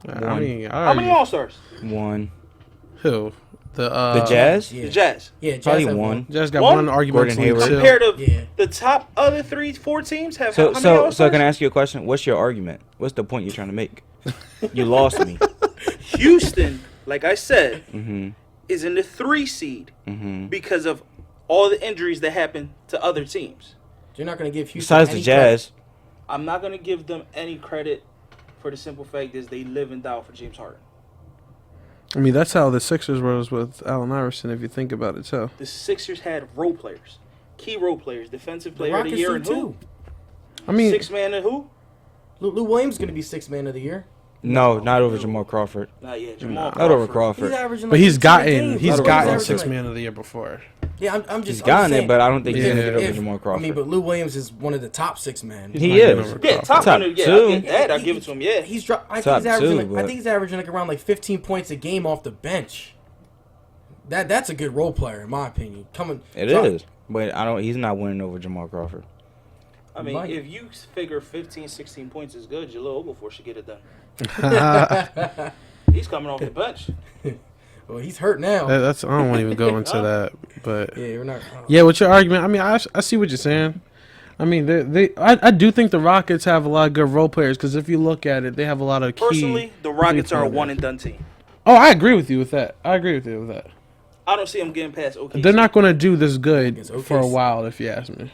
[SPEAKER 4] I mean,
[SPEAKER 5] How many All-Stars?
[SPEAKER 2] 1.
[SPEAKER 4] Who? The
[SPEAKER 2] Jazz?
[SPEAKER 3] Yeah.
[SPEAKER 5] The Jazz.
[SPEAKER 3] Yeah, Jazz
[SPEAKER 2] Probably
[SPEAKER 3] have
[SPEAKER 2] 1.
[SPEAKER 4] Jazz got
[SPEAKER 5] One?
[SPEAKER 4] one argument.
[SPEAKER 2] Gordon Hayward.
[SPEAKER 5] Compared to
[SPEAKER 3] Yeah.
[SPEAKER 5] the top other 3-4 teams have
[SPEAKER 2] So,
[SPEAKER 5] how many
[SPEAKER 2] so
[SPEAKER 5] All-Stars?
[SPEAKER 2] can I ask you a question? What's your argument? What's the point you're trying to make? You lost me.
[SPEAKER 5] Houston, like I said,
[SPEAKER 2] Mm-hmm.
[SPEAKER 5] is in the 3 seed
[SPEAKER 2] Mm-hmm.
[SPEAKER 5] because of all the injuries that happened to other teams.
[SPEAKER 3] You're not going to give Houston
[SPEAKER 2] Besides the
[SPEAKER 3] any
[SPEAKER 2] Jazz,
[SPEAKER 5] I'm not going to give them any credit for the simple fact is they live and die for James Harden.
[SPEAKER 4] I mean, that's how the Sixers was with Allen Iverson, if you think about it, too.
[SPEAKER 5] The Sixers had role players, key role players, defensive
[SPEAKER 3] The
[SPEAKER 5] player of the
[SPEAKER 3] Rockets
[SPEAKER 5] year,
[SPEAKER 3] do
[SPEAKER 5] and
[SPEAKER 3] too.
[SPEAKER 5] who?
[SPEAKER 4] I mean,
[SPEAKER 5] Six man and who?
[SPEAKER 3] Lou Williams is going to be sixth man of the year.
[SPEAKER 2] No, not over Jamal Crawford.
[SPEAKER 5] Not yet. Jamal
[SPEAKER 2] Not over
[SPEAKER 3] He's
[SPEAKER 2] Crawford.
[SPEAKER 3] averaging.
[SPEAKER 4] but
[SPEAKER 3] like
[SPEAKER 4] he's
[SPEAKER 3] 18
[SPEAKER 4] gotten
[SPEAKER 3] games.
[SPEAKER 4] he's
[SPEAKER 2] Not over
[SPEAKER 4] gotten
[SPEAKER 2] Crawford.
[SPEAKER 4] six man of the year before.
[SPEAKER 3] Yeah, I'm just.
[SPEAKER 2] He's
[SPEAKER 3] I'm
[SPEAKER 2] gotten
[SPEAKER 3] just
[SPEAKER 2] it,
[SPEAKER 3] saying,
[SPEAKER 2] but I don't think he's
[SPEAKER 4] Yeah.
[SPEAKER 2] gonna get over
[SPEAKER 3] if-
[SPEAKER 2] Jamal
[SPEAKER 3] I
[SPEAKER 2] Crawford.
[SPEAKER 3] mean, but Lou Williams is one of the top six men.
[SPEAKER 2] He
[SPEAKER 4] Not getting
[SPEAKER 2] is.
[SPEAKER 4] over
[SPEAKER 5] Yeah,
[SPEAKER 4] Crawford.
[SPEAKER 5] top
[SPEAKER 2] Top
[SPEAKER 5] 100. Yeah,
[SPEAKER 2] two.
[SPEAKER 5] I get that. I give it to him. Yeah.
[SPEAKER 3] He's I
[SPEAKER 2] Top
[SPEAKER 3] think he's averaging.
[SPEAKER 2] two,
[SPEAKER 3] I
[SPEAKER 2] but-
[SPEAKER 3] think he's averaging like around like 15 points a game off the bench. That's a good role player in my opinion.
[SPEAKER 2] It is, but I don't. He's not winning over Jamal Crawford.
[SPEAKER 5] I mean,
[SPEAKER 3] Mike.
[SPEAKER 5] if you figure 15, 16 points is good, Jalil Okafor should get it done. He's coming off the bench.
[SPEAKER 3] Well, he's hurt now.
[SPEAKER 4] That's I don't want to even go into that, but
[SPEAKER 3] Yeah, we're not.
[SPEAKER 4] yeah, with your argument, I mean, I see what you're saying. I mean, I do think the Rockets have a lot of good role players because if you look at it, they have a lot of key.
[SPEAKER 5] Personally, the Rockets are a
[SPEAKER 4] players.
[SPEAKER 5] one and done team.
[SPEAKER 4] Oh, I agree with you with that. I
[SPEAKER 5] I don't see them getting past OKC.
[SPEAKER 4] They're not going to do this good
[SPEAKER 3] Against
[SPEAKER 4] for a
[SPEAKER 3] OKC.
[SPEAKER 4] while, if you ask me.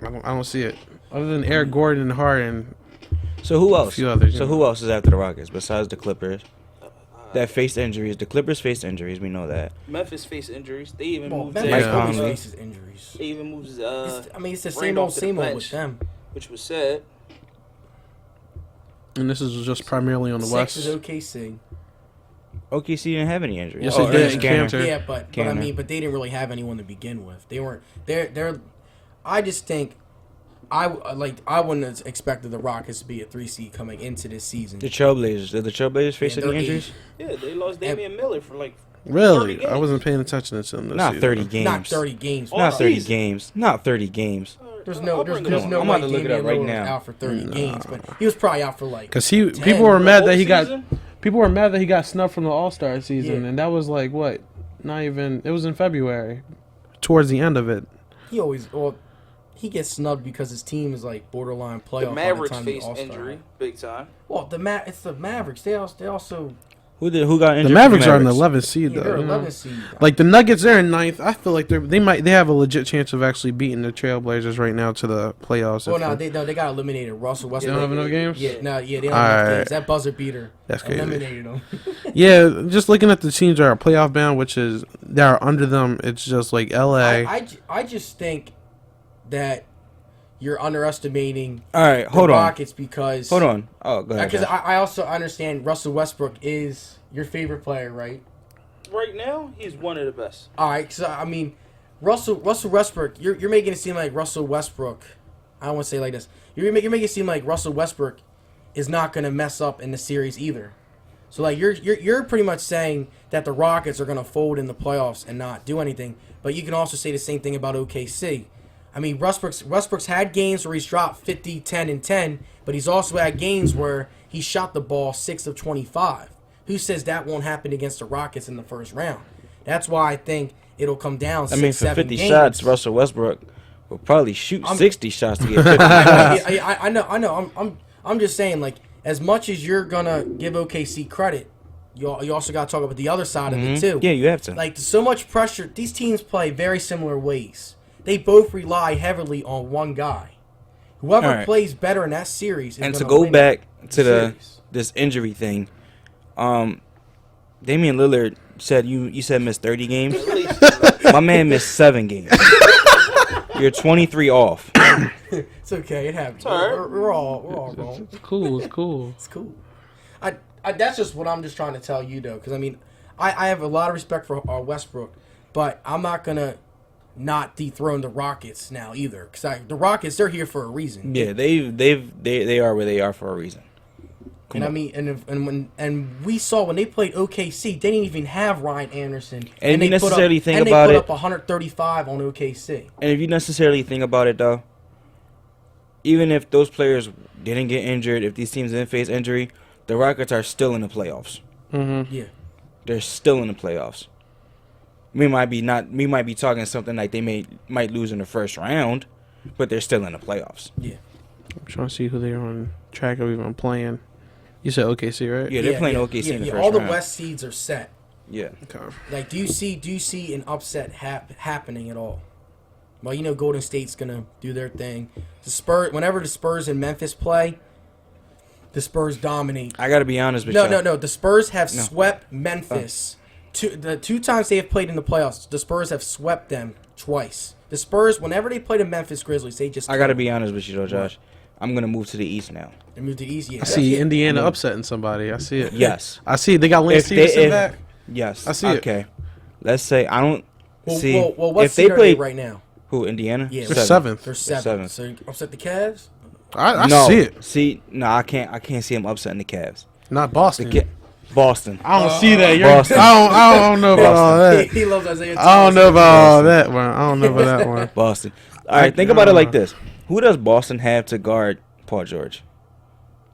[SPEAKER 4] I don't see it. Other than Eric Gordon and Harden,
[SPEAKER 2] So who else?
[SPEAKER 4] few others,
[SPEAKER 2] So
[SPEAKER 4] yeah.
[SPEAKER 2] who else is after the Rockets besides the Clippers? That faced injuries. The Clippers faced injuries. We know that.
[SPEAKER 5] Memphis faced injuries. They even
[SPEAKER 3] Well,
[SPEAKER 5] moved.
[SPEAKER 3] Memphis
[SPEAKER 2] Mike
[SPEAKER 3] always
[SPEAKER 2] Conley.
[SPEAKER 3] faces injuries.
[SPEAKER 5] They even moves.
[SPEAKER 3] I mean, it's the same
[SPEAKER 5] Randolph
[SPEAKER 3] old,
[SPEAKER 5] to the
[SPEAKER 3] same old
[SPEAKER 5] bench.
[SPEAKER 3] with them.
[SPEAKER 5] Which was sad.
[SPEAKER 4] and this is just primarily on the
[SPEAKER 3] Six
[SPEAKER 4] West.
[SPEAKER 3] is OKC.
[SPEAKER 2] OKC didn't have any injuries.
[SPEAKER 4] Yes,
[SPEAKER 2] Oh,
[SPEAKER 4] they did.
[SPEAKER 2] Ernest Scanner.
[SPEAKER 4] Cantor.
[SPEAKER 3] Yeah, but I
[SPEAKER 2] Cannon.
[SPEAKER 3] mean, but they didn't really have anyone to begin with. They weren't. They're. I just think. I wouldn't have expected the Rockets to be a 3 seed coming into this season.
[SPEAKER 2] The Trailblazers. Did the Trailblazers face
[SPEAKER 3] Yeah,
[SPEAKER 2] any
[SPEAKER 3] they're
[SPEAKER 2] injuries?
[SPEAKER 5] Yeah, they lost Damian Miller for like. 30
[SPEAKER 4] Really,
[SPEAKER 5] games.
[SPEAKER 4] I wasn't paying attention to them. This
[SPEAKER 2] Not
[SPEAKER 4] season.
[SPEAKER 2] 30 games.
[SPEAKER 3] Not 30 games.
[SPEAKER 2] Not 30
[SPEAKER 5] season.
[SPEAKER 2] games. Not 30 games.
[SPEAKER 3] There's no
[SPEAKER 5] I'm
[SPEAKER 3] way
[SPEAKER 2] about to look it up
[SPEAKER 3] Damian
[SPEAKER 2] right
[SPEAKER 3] Lillard was
[SPEAKER 2] now.
[SPEAKER 3] out for 30 games, but he was probably out for like.
[SPEAKER 4] Because
[SPEAKER 3] 10.
[SPEAKER 4] people were mad that he got
[SPEAKER 5] Season?
[SPEAKER 4] people were mad that he got snubbed from the All Star season,
[SPEAKER 3] Yeah.
[SPEAKER 4] and that was like what? Not even. It was in February, towards the end of it.
[SPEAKER 3] He gets snubbed because his team is like borderline playoff.
[SPEAKER 5] The Mavericks
[SPEAKER 3] by the time
[SPEAKER 5] faced
[SPEAKER 3] the All-Star.
[SPEAKER 5] injury big time.
[SPEAKER 3] Well, it's the Mavericks. They also
[SPEAKER 2] Who got injured?
[SPEAKER 4] The
[SPEAKER 2] for
[SPEAKER 4] Mavericks are in the 11th seed
[SPEAKER 3] they're
[SPEAKER 4] though. you know?
[SPEAKER 3] 11 seed.
[SPEAKER 4] Like the Nuggets, they're in 9th. I feel like they have a legit chance of actually beating the Trailblazers right now to the playoffs.
[SPEAKER 3] Well,
[SPEAKER 4] if
[SPEAKER 3] they got eliminated. Russell
[SPEAKER 4] they
[SPEAKER 3] Westbrook.
[SPEAKER 4] don't have enough games.
[SPEAKER 3] Yeah, they don't have enough
[SPEAKER 4] Alright.
[SPEAKER 3] games. That buzzer beater
[SPEAKER 4] That's crazy.
[SPEAKER 3] eliminated them.
[SPEAKER 4] Yeah, just looking at the teams that are playoff bound, which is that are under them, it's just like LA.
[SPEAKER 3] I just think that you're underestimating
[SPEAKER 2] All right,
[SPEAKER 3] the
[SPEAKER 2] hold on.
[SPEAKER 3] Rockets because
[SPEAKER 2] Hold on. Oh, go ahead.
[SPEAKER 3] Because
[SPEAKER 2] Josh.
[SPEAKER 3] I also understand Russell Westbrook is your favorite player, right?
[SPEAKER 5] Right now, he's one of the best.
[SPEAKER 3] All right, so I mean, Russell Westbrook, you're making it seem like Russell Westbrook. I don't want to say it like this. You're making it seem like Russell Westbrook is not going to mess up in the series either. So like you're pretty much saying that the Rockets are going to fold in the playoffs and not do anything. But you can also say the same thing about OKC. I mean, Westbrook's had games where he's dropped 50, 10, and 10, but he's also had games where he shot the ball 6 of 25. Who says that won't happen against the Rockets in the first round? That's why I think it'll come down 6,
[SPEAKER 2] I mean, for
[SPEAKER 3] 7
[SPEAKER 2] 50
[SPEAKER 3] games.
[SPEAKER 2] shots, Russell Westbrook will probably shoot 60 shots to get 50
[SPEAKER 3] I know. I'm just saying, like, as much as you're gonna give OKC credit, you also got to talk about the other side of it too.
[SPEAKER 2] Yeah, you have to.
[SPEAKER 3] Like, so much pressure. These teams play very similar ways. They both rely heavily on one guy. Whoever
[SPEAKER 2] All right.
[SPEAKER 3] plays better in that series is
[SPEAKER 2] And to
[SPEAKER 3] gonna
[SPEAKER 2] go
[SPEAKER 3] win
[SPEAKER 2] back to
[SPEAKER 3] series.
[SPEAKER 2] this injury thing, Damian Lillard said you said missed 30 games. My man missed 7 games. You're 23 off.
[SPEAKER 3] It's okay. It happens.
[SPEAKER 5] all right.
[SPEAKER 3] We're all wrong.
[SPEAKER 4] It's cool. It's cool.
[SPEAKER 3] It's cool. I that's just what I'm just trying to tell you though, because I mean, I have a lot of respect for Westbrook, but I'm not gonna not dethrone the Rockets now either, because the Rockets, they're here for a reason.
[SPEAKER 2] Yeah, they are where they are for a reason.
[SPEAKER 3] And I mean, and we saw when they played OKC, they didn't even have Ryan Anderson.
[SPEAKER 2] And
[SPEAKER 3] they
[SPEAKER 2] you necessarily
[SPEAKER 3] put up,
[SPEAKER 2] think
[SPEAKER 3] and
[SPEAKER 2] about
[SPEAKER 3] they
[SPEAKER 2] it-
[SPEAKER 3] put up 135 on OKC.
[SPEAKER 2] And if you necessarily think about it, though, even if those players didn't get injured, if these teams didn't face injury, the Rockets are still in the playoffs.
[SPEAKER 4] Mm-hmm.
[SPEAKER 3] Yeah.
[SPEAKER 2] They're still in the playoffs. We might be talking something like they might lose in the first round, but they're still in the playoffs.
[SPEAKER 3] Yeah.
[SPEAKER 4] I'm trying to see who they're on track of even playing. You said OKC, right?
[SPEAKER 2] Yeah, they're playing OKC in the first
[SPEAKER 3] all
[SPEAKER 2] round.
[SPEAKER 3] the West seeds are set.
[SPEAKER 2] Yeah.
[SPEAKER 4] Okay.
[SPEAKER 3] Like, do you see an upset happening at all? Well, you know, Golden State's gonna do their thing. The Spurs, whenever the Spurs and Memphis play, the Spurs dominate.
[SPEAKER 2] I gotta be honest with
[SPEAKER 3] No,
[SPEAKER 2] you.
[SPEAKER 3] no, no. The Spurs have swept Memphis. The 2 times they have played in the playoffs, the Spurs have swept them twice. The Spurs, whenever they play the Memphis Grizzlies, they just.
[SPEAKER 2] I gotta be honest with you though, Josh. I'm gonna move to the East now.
[SPEAKER 3] They moved to East. Yeah,
[SPEAKER 4] I see Indiana upsetting somebody. I see it.
[SPEAKER 2] Yes.
[SPEAKER 4] I see it. They got Lance Stevenson back.
[SPEAKER 2] Yes.
[SPEAKER 4] I see it.
[SPEAKER 2] Okay. Let's say I don't see
[SPEAKER 3] Well, what
[SPEAKER 2] if
[SPEAKER 3] seed
[SPEAKER 2] they
[SPEAKER 3] are
[SPEAKER 2] play
[SPEAKER 3] they right now?
[SPEAKER 2] Who, Indiana?
[SPEAKER 3] Yeah,
[SPEAKER 4] They're seventh.
[SPEAKER 3] They're seventh. So you upset the Cavs?
[SPEAKER 4] I
[SPEAKER 2] no,
[SPEAKER 4] see it.
[SPEAKER 2] See, no, I can't see him upsetting the Cavs.
[SPEAKER 4] Not Boston.
[SPEAKER 2] Boston.
[SPEAKER 4] I don't see that.
[SPEAKER 2] Boston.
[SPEAKER 4] I don't know about all that.
[SPEAKER 3] He loves Isaiah Thomas.
[SPEAKER 4] I don't know about all that one. I don't know about that one.
[SPEAKER 2] Boston. All right, think about it like this: who does Boston have to guard Paul George?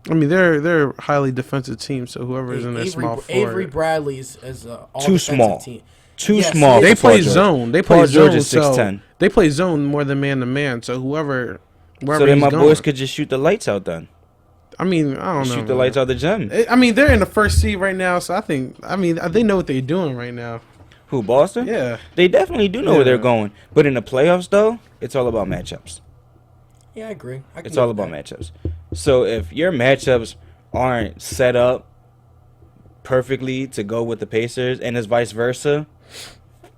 [SPEAKER 4] I mean, they're a highly defensive team, so whoever's in their small forward.
[SPEAKER 3] Avery Bradley's as all
[SPEAKER 2] Too small.
[SPEAKER 3] Team.
[SPEAKER 2] Too
[SPEAKER 3] Yes,
[SPEAKER 2] small.
[SPEAKER 4] They
[SPEAKER 2] for Paul
[SPEAKER 4] play
[SPEAKER 2] George.
[SPEAKER 4] zone. They play
[SPEAKER 2] Paul
[SPEAKER 4] zone.
[SPEAKER 2] George is
[SPEAKER 4] So
[SPEAKER 2] 6'10".
[SPEAKER 4] they play zone more than man to man. So wherever
[SPEAKER 2] So then
[SPEAKER 4] he's
[SPEAKER 2] my
[SPEAKER 4] going.
[SPEAKER 2] boys could just shoot the lights out then.
[SPEAKER 4] I mean, I don't know.
[SPEAKER 2] Shoot the lights out the gym.
[SPEAKER 4] I mean, they're in the first seed right now, so I mean, they know what they're doing right now.
[SPEAKER 2] Who, Boston?
[SPEAKER 4] Yeah.
[SPEAKER 2] They definitely do know where they're going. But in the playoffs, though, it's all about matchups.
[SPEAKER 3] Yeah, I agree.
[SPEAKER 2] It's all about matchups. So if your matchups aren't set up perfectly to go with the Pacers and it's vice versa,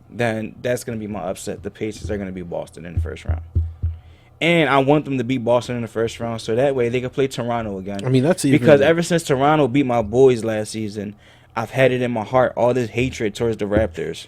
[SPEAKER 2] then that's going to be my upset. The Pacers are going to beat Boston in the first round. And I want them to beat Boston in the first round so that way they can play Toronto again.
[SPEAKER 4] I mean, that's even
[SPEAKER 2] because ever since Toronto beat my boys last season, I've had it in my heart all this hatred towards the Raptors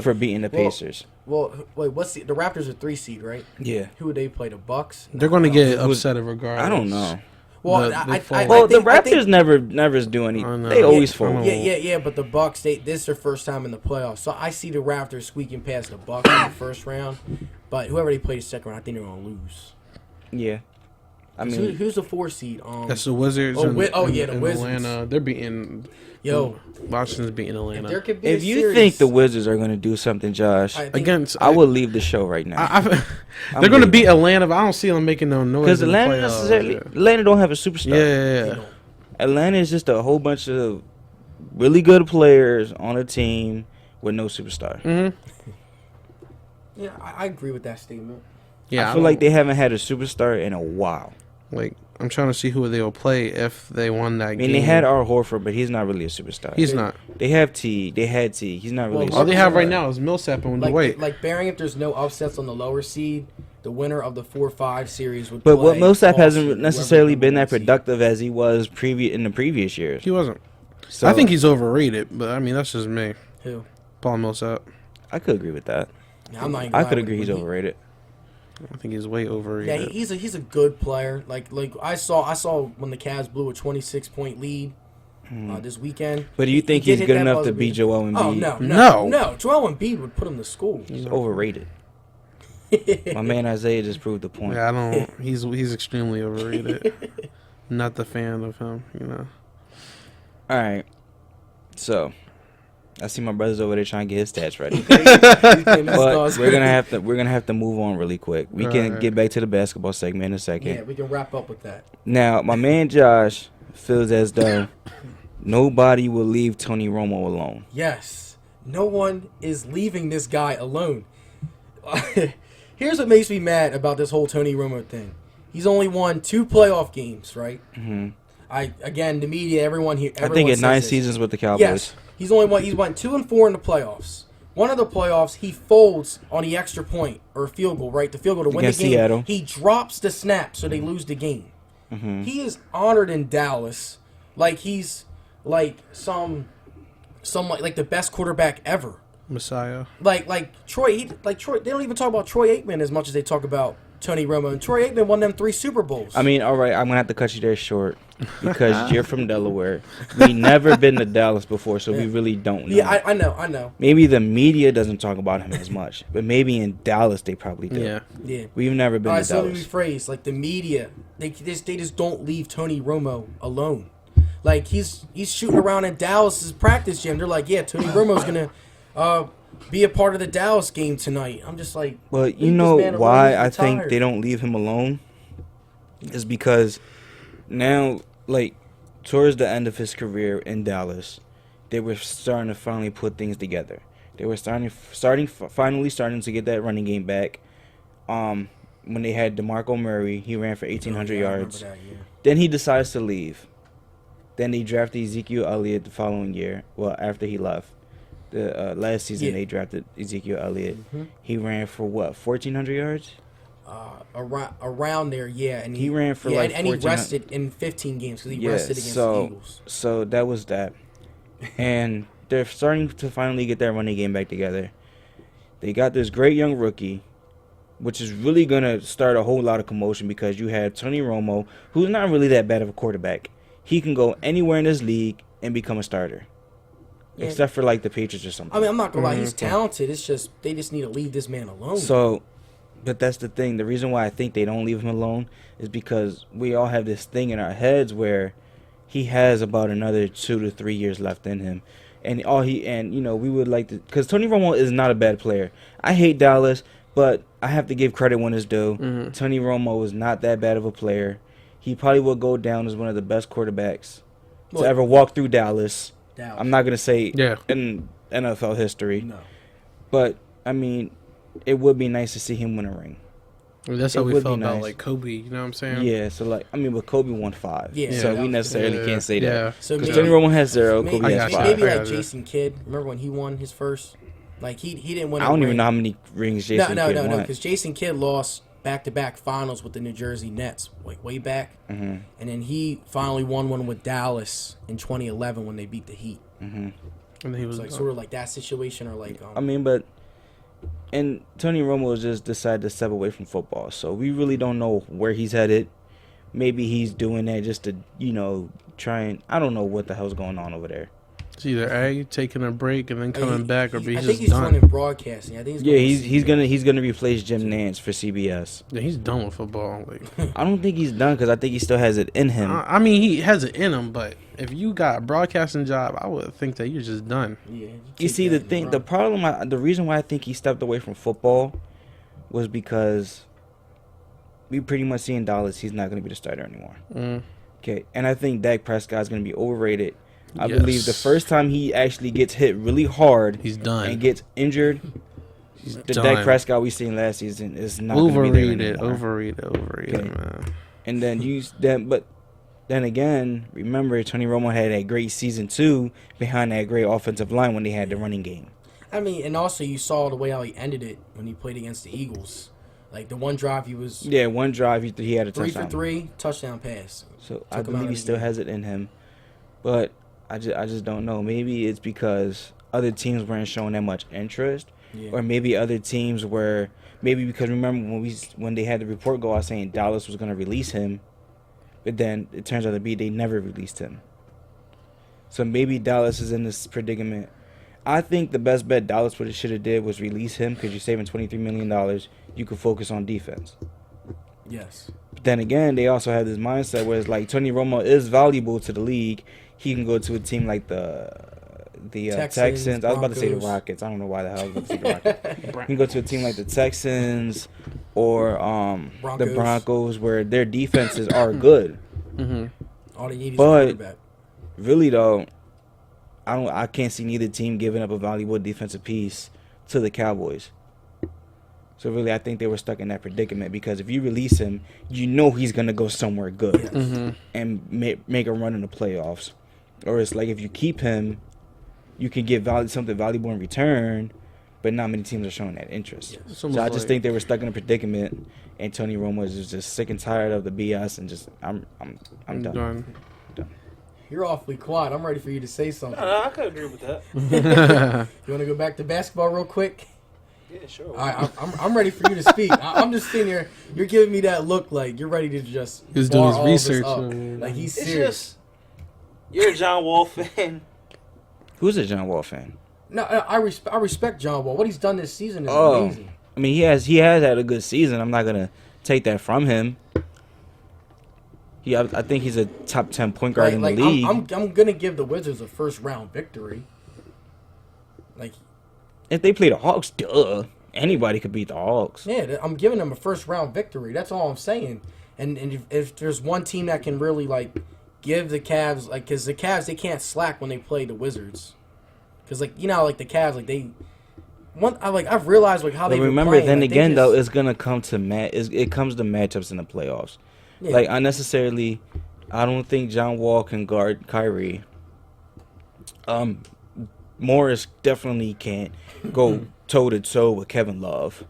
[SPEAKER 2] for beating the Pacers.
[SPEAKER 3] Well, wait, what's the Raptors are 3 seed, right?
[SPEAKER 2] Yeah.
[SPEAKER 3] Who would they play? The Bucks?
[SPEAKER 4] They're going to get upset regardless.
[SPEAKER 2] I don't know.
[SPEAKER 3] Well,
[SPEAKER 4] The
[SPEAKER 2] The Raptors never do anything. They always fold.
[SPEAKER 3] Yeah. But the Bucks, this is their first time in the playoffs, so I see the Raptors squeaking past the Bucks in the first round. But whoever they play the second round, I think they're gonna lose.
[SPEAKER 2] Yeah, I mean,
[SPEAKER 3] who's the 4 seed?
[SPEAKER 4] That's the Wizards.
[SPEAKER 3] The
[SPEAKER 4] in
[SPEAKER 3] Wizards.
[SPEAKER 4] Atlanta. They're beating. Washington's beating Atlanta.
[SPEAKER 3] There could be
[SPEAKER 2] if you think the Wizards are gonna do something, Josh, I will leave the show right now.
[SPEAKER 4] They're going to beat Atlanta, but I don't see them making no noise.
[SPEAKER 2] Because Atlanta don't have a superstar.
[SPEAKER 4] Yeah.
[SPEAKER 2] Atlanta is just a whole bunch of really good players on a team with no superstar.
[SPEAKER 4] Mm-hmm.
[SPEAKER 3] Yeah, I agree with that statement.
[SPEAKER 4] Yeah,
[SPEAKER 2] I feel like they haven't had a superstar in a while.
[SPEAKER 4] Like, I'm trying to see who they will play if they won that game.
[SPEAKER 2] I mean, they had R. Horford, but he's not really a superstar.
[SPEAKER 4] He's not.
[SPEAKER 2] They have T. They had T. He's not really.
[SPEAKER 4] All they have right now is Millsap and Dwight.
[SPEAKER 3] Like bearing if there's no upsets on the lower seed, the winner of the 4-5 series would.
[SPEAKER 2] But
[SPEAKER 3] play
[SPEAKER 2] what Millsap hasn't
[SPEAKER 3] Boston,
[SPEAKER 2] necessarily
[SPEAKER 3] whoever
[SPEAKER 2] been that
[SPEAKER 3] the seed.
[SPEAKER 2] productive as he was in the previous years.
[SPEAKER 4] He wasn't.
[SPEAKER 2] So
[SPEAKER 4] I think he's overrated, but I mean that's just me.
[SPEAKER 3] Who?
[SPEAKER 4] Paul Millsap.
[SPEAKER 2] I could agree with that.
[SPEAKER 3] Yeah, I'm not even
[SPEAKER 2] I
[SPEAKER 3] lying
[SPEAKER 2] could
[SPEAKER 3] with
[SPEAKER 2] agree
[SPEAKER 3] you.
[SPEAKER 2] he's overrated.
[SPEAKER 4] I think he's way
[SPEAKER 3] Yeah,
[SPEAKER 4] overrated.
[SPEAKER 3] he's a good player. Like I saw when the Cavs blew a 26-point lead this weekend.
[SPEAKER 2] But do you think
[SPEAKER 3] he did
[SPEAKER 2] he's
[SPEAKER 3] hit
[SPEAKER 2] good
[SPEAKER 3] that
[SPEAKER 2] enough
[SPEAKER 3] buzzer
[SPEAKER 2] to beat
[SPEAKER 3] beater.
[SPEAKER 2] Joel Embiid?
[SPEAKER 3] Oh no! Joel Embiid would put him to school.
[SPEAKER 2] He's overrated. My man Isaiah just proved the point.
[SPEAKER 4] Yeah, I don't. He's extremely overrated. Not the fan of him, you know.
[SPEAKER 2] All right. So, I see my brother's over there trying to get his stats ready. But we're gonna have to move on really quick. We can get back to the basketball segment in a second.
[SPEAKER 3] Yeah, we can wrap up with that.
[SPEAKER 2] Now, my man Josh feels as though nobody will leave Tony Romo alone.
[SPEAKER 3] Yes, no one is leaving this guy alone. Here's what makes me mad about this whole Tony Romo thing. He's only won 2 playoff games, right?
[SPEAKER 2] Mm-hmm.
[SPEAKER 3] The media, everyone here.
[SPEAKER 2] I think in 9 seasons with the Cowboys.
[SPEAKER 3] Yes, he's only won. He's won 2 and 4 in the playoffs. One of the playoffs, he folds on the extra point or field goal, right? The field goal to win
[SPEAKER 2] Against
[SPEAKER 3] the game.
[SPEAKER 2] Seattle.
[SPEAKER 3] He drops the snap, so they lose the game.
[SPEAKER 2] Mm-hmm.
[SPEAKER 3] He is honored in Dallas, like he's like some like the best quarterback ever.
[SPEAKER 4] Messiah.
[SPEAKER 3] Like Troy. They don't even talk about Troy Aikman as much as they talk about Tony Romo. And Troy Aikman won them 3 Super Bowls.
[SPEAKER 2] I mean, all right, I'm going to have to cut you there short because you're from Delaware. We never been to Dallas before, so we really don't know.
[SPEAKER 3] Yeah, I know.
[SPEAKER 2] Maybe the media doesn't talk about him as much, but maybe in Dallas they probably do.
[SPEAKER 3] Yeah.
[SPEAKER 2] We've never been to
[SPEAKER 3] So let me
[SPEAKER 2] Dallas.
[SPEAKER 3] rephrase. Like the media, they just don't leave Tony Romo alone. Like he's shooting around in Dallas's practice gym. They're like, yeah, Tony Romo's gonna be a part of the Dallas game tonight. I'm just like,
[SPEAKER 2] Well, you
[SPEAKER 3] leave
[SPEAKER 2] know
[SPEAKER 3] this man alone,
[SPEAKER 2] why
[SPEAKER 3] he's
[SPEAKER 2] I think
[SPEAKER 3] retired.
[SPEAKER 2] they don't leave him alone is because now, like, towards the end of his career in Dallas, they were starting to finally put things together. They were finally starting to get that running game back. When they had DeMarco Murray, he ran for 1,800 yards.
[SPEAKER 3] That, yeah.
[SPEAKER 2] Then he decides to leave. Then they drafted Ezekiel Elliott the following year. Well, after he left. The last season they drafted Ezekiel Elliott.
[SPEAKER 3] Mm-hmm.
[SPEAKER 2] He ran for what, 1,400 yards?
[SPEAKER 3] Around there, yeah. And
[SPEAKER 2] he ran for
[SPEAKER 3] and he rested in 15 games because he rested against the Eagles.
[SPEAKER 2] So that was that. And they're starting to finally get that running game back together. They got this great young rookie, which is really going to start a whole lot of commotion because you had Tony Romo, who's not really that bad of a quarterback. He can go anywhere in this league and become a starter. Yeah. Except for like the Patriots or something.
[SPEAKER 3] I mean, I'm not going to lie. He's talented. It's just they just need to leave this man alone.
[SPEAKER 2] So, but that's the thing. The reason why I think they don't leave him alone is because we all have this thing in our heads where he has about another 2 to 3 years left in him. And we would like to, because Tony Romo is not a bad player. I hate Dallas, but I have to give credit when it's due. Mm-hmm. Tony Romo is not that bad of a player. He probably will go down as one of the best quarterbacks to ever walk through Dallas. I'm not going to say in NFL history. No. But, I mean, it would be nice to see him win a ring.
[SPEAKER 4] Well, that's how we felt about, like, Kobe, you know what I'm saying?
[SPEAKER 2] Yeah, so, like, I mean, but Kobe won 5. Yeah. So we necessarily can't say that.
[SPEAKER 4] Yeah.
[SPEAKER 3] So
[SPEAKER 2] because Tony Romo has 0, Kobe has 5.
[SPEAKER 3] Maybe like Jason Kidd. Remember when he won his first? Like, he didn't win a ring.
[SPEAKER 2] I don't even know how many rings Jason Kidd won.
[SPEAKER 3] No, because Jason Kidd lost back-to-back finals with the New Jersey Nets, like, way back. Mm-hmm. And then he finally won one with Dallas in 2011 when they beat the Heat. Mm-hmm. And he was like sort of like that situation, or like
[SPEAKER 2] and Tony Romo just decided to step away from football, so we really don't know where he's headed. Maybe he's doing that just to try and I don't know what the hell's going on over there.
[SPEAKER 4] It's either A, taking a break and then coming back, or B,
[SPEAKER 3] I think he's done in broadcasting. I think
[SPEAKER 2] he's gonna replace Jim Nance for CBS.
[SPEAKER 4] Yeah, he's done with football. Like,
[SPEAKER 2] I don't think he's done because I think he still has it in him.
[SPEAKER 4] I mean, he has it in him, but if you got a broadcasting job, I would think that you're just done.
[SPEAKER 3] Yeah.
[SPEAKER 2] You see, the reason why I think he stepped away from football was because we pretty much see in Dallas he's not going to be the starter anymore. Okay, and I think Dak Prescott is going to be overrated. I believe the first time he actually gets hit really hard,
[SPEAKER 4] he's done,
[SPEAKER 2] and gets injured. The Dak Prescott we seen last season is not going to be there anymore. Overrated, okay. Man. And then again, remember Tony Romo had a great season 2 behind that great offensive line when they had the running game.
[SPEAKER 3] I mean, and also you saw the way how he ended it when he played against the Eagles. Like the one drive he had a
[SPEAKER 2] 3
[SPEAKER 3] for 3 touchdown pass.
[SPEAKER 2] So I believe he still has it in him, but I just don't know. Maybe it's because other teams weren't showing that much interest, or maybe other teams were. Maybe because remember when they had the report go out saying Dallas was going to release him, but then it turns out to be they never released him. So maybe Dallas is in this predicament. I think the best bet Dallas should have did was release him because you're saving $23 million. You could focus on defense.
[SPEAKER 3] Yes.
[SPEAKER 2] But then again, they also have this mindset where it's like Tony Romo is valuable to the league. He can go to a team like the Texans. I was about to say the Rockets. I don't know why the hell I was about to say the Rockets. He can go to a team like the Texans or the Broncos where their defenses are good.
[SPEAKER 3] Mm-hmm. All they need is a quarterback.
[SPEAKER 2] Really though, I can't see neither team giving up a valuable defensive piece to the Cowboys. So really, I think they were stuck in that predicament because if you release him, he's gonna go somewhere good and make a run in the playoffs. Or it's like if you keep him, you can get something valuable in return, but not many teams are showing that interest. Yes. So I just think they were stuck in a predicament, and Tony Romo is just sick and tired of the BS, and just I'm done.
[SPEAKER 3] You're awfully quiet. I'm ready for you to say something.
[SPEAKER 5] I could agree with that.
[SPEAKER 3] You want to go back to basketball real quick?
[SPEAKER 5] Yeah, sure.
[SPEAKER 3] All right, I'm ready for you to speak. I'm just sitting here. You're giving me that look like you're ready to just.
[SPEAKER 4] He's doing his research.
[SPEAKER 3] Like he's serious.
[SPEAKER 5] You're a John Wall fan.
[SPEAKER 2] Who's a John Wall fan?
[SPEAKER 3] No, I respect John Wall. What he's done this season is amazing.
[SPEAKER 2] I mean, he has had a good season. I'm not gonna take that from him. I think he's a top 10 point guard in the league.
[SPEAKER 3] I'm gonna give the Wizards a first round victory. Like,
[SPEAKER 2] if they play the Hawks, duh, anybody could beat the Hawks.
[SPEAKER 3] Yeah, I'm giving them a first round victory. That's all I'm saying. And if there's one team that can really give the Cavs because the Cavs they can't slack when they play the Wizards, because the Cavs I've realized how they
[SPEAKER 2] remember playing, then again though it's gonna come to it comes to matchups in the playoffs. Yeah. Unnecessarily I don't think John Wall can guard Kyrie. Morris definitely can't go toe to toe with Kevin Love.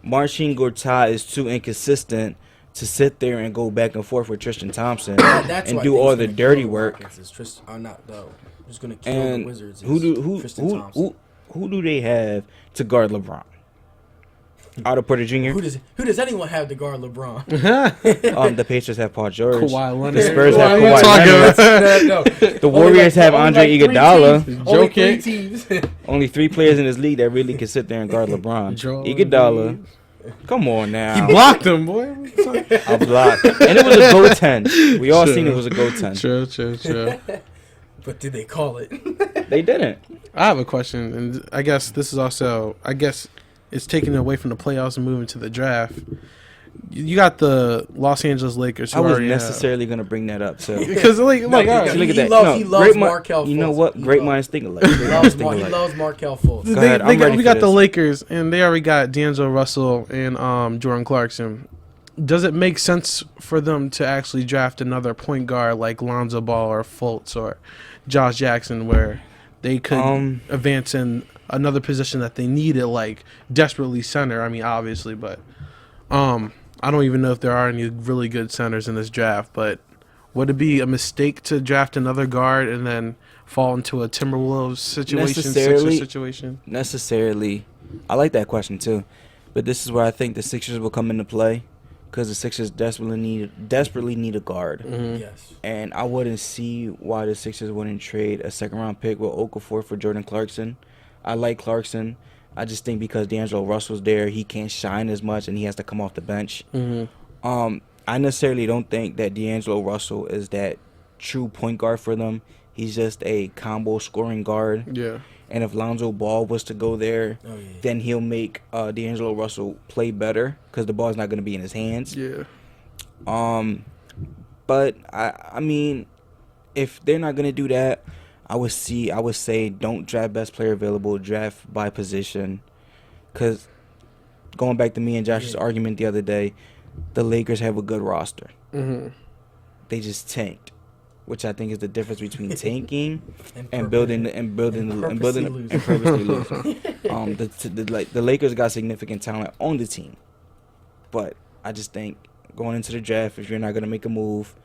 [SPEAKER 2] Marcin Gortat is too inconsistent to sit there and go back and forth with Tristan Thompson
[SPEAKER 3] That's
[SPEAKER 2] and
[SPEAKER 3] why I
[SPEAKER 2] do
[SPEAKER 3] think
[SPEAKER 2] all
[SPEAKER 3] he's
[SPEAKER 2] the
[SPEAKER 3] gonna
[SPEAKER 2] dirty
[SPEAKER 3] kill the
[SPEAKER 2] work.
[SPEAKER 3] Rockets is not though. Who's gonna kill
[SPEAKER 2] And
[SPEAKER 3] the Wizards?
[SPEAKER 2] who
[SPEAKER 3] Tristan Thompson.
[SPEAKER 2] who do they have to guard LeBron? Otto Porter Jr.
[SPEAKER 3] Who does anyone have to guard LeBron?
[SPEAKER 2] The Pacers have Paul George.
[SPEAKER 4] Kawhi Leonard.
[SPEAKER 2] The Spurs have
[SPEAKER 4] Kawhi
[SPEAKER 2] Kawhi Leonard.
[SPEAKER 3] No.
[SPEAKER 2] The Warriors have Andre Iguodala.
[SPEAKER 3] Only three
[SPEAKER 4] Jokic.
[SPEAKER 3] teams.
[SPEAKER 2] Only 3 players in this league that really can sit there and guard LeBron.
[SPEAKER 4] Joel
[SPEAKER 2] Iguodala. Come on now.
[SPEAKER 4] He blocked him, boy.
[SPEAKER 2] I blocked. And it was a goaltend. We all seen it was a goaltend.
[SPEAKER 4] True.
[SPEAKER 3] But did they call it?
[SPEAKER 2] They didn't.
[SPEAKER 4] I have a question, and I guess this is also, it's taken away from the playoffs and moving to the draft. You got the Los Angeles Lakers. Who
[SPEAKER 2] I was
[SPEAKER 4] already
[SPEAKER 2] necessarily going to bring that up, too.
[SPEAKER 4] because all right.
[SPEAKER 2] Look at
[SPEAKER 3] He
[SPEAKER 2] that.
[SPEAKER 3] loves
[SPEAKER 2] great
[SPEAKER 3] Markelle
[SPEAKER 2] You know
[SPEAKER 3] Fultz.
[SPEAKER 2] what?
[SPEAKER 3] He
[SPEAKER 2] Great
[SPEAKER 3] loves-
[SPEAKER 2] minds think alike.
[SPEAKER 3] He loves Markelle Fultz.
[SPEAKER 2] Go ahead, I'm ready
[SPEAKER 4] we
[SPEAKER 2] for
[SPEAKER 4] got the
[SPEAKER 2] this.
[SPEAKER 4] Lakers, and they already got D'Angelo Russell and Jordan Clarkson. Does it make sense for them to actually draft another point guard like Lonzo Ball or Fultz or Josh Jackson, where they could advance in another position that they needed, like desperately center? I mean, obviously, but I don't even know if there are any really good centers in this draft. But would it be a mistake to draft another guard and then fall into a Timberwolves situation, Sixers situation?
[SPEAKER 2] Necessarily. I like that question, too. But this is where I think the Sixers will come into play, because the Sixers desperately need a guard.
[SPEAKER 4] Mm-hmm.
[SPEAKER 3] Yes.
[SPEAKER 2] And I wouldn't see why the Sixers wouldn't trade a second-round pick with Okafor for Jordan Clarkson. I like Clarkson. I just think because D'Angelo Russell's there, he can't shine as much, and he has to come off the bench.
[SPEAKER 4] Mm-hmm.
[SPEAKER 2] I necessarily don't think that D'Angelo Russell is that true point guard for them. He's just a combo scoring guard.
[SPEAKER 4] Yeah.
[SPEAKER 2] And if Lonzo Ball was to go there, then he'll make D'Angelo Russell play better, because the ball's not going to be in his hands.
[SPEAKER 4] Yeah.
[SPEAKER 2] But I mean, if they're not going to do that, I would say don't draft best player available, draft by position. Because going back to me and Josh's argument the other day, the Lakers have a good roster.
[SPEAKER 4] Mm-hmm.
[SPEAKER 2] They just tanked, which I think is the difference between tanking and purposely losing. The Lakers got significant talent on the team, but I just think going into the draft, if you're not gonna make a move,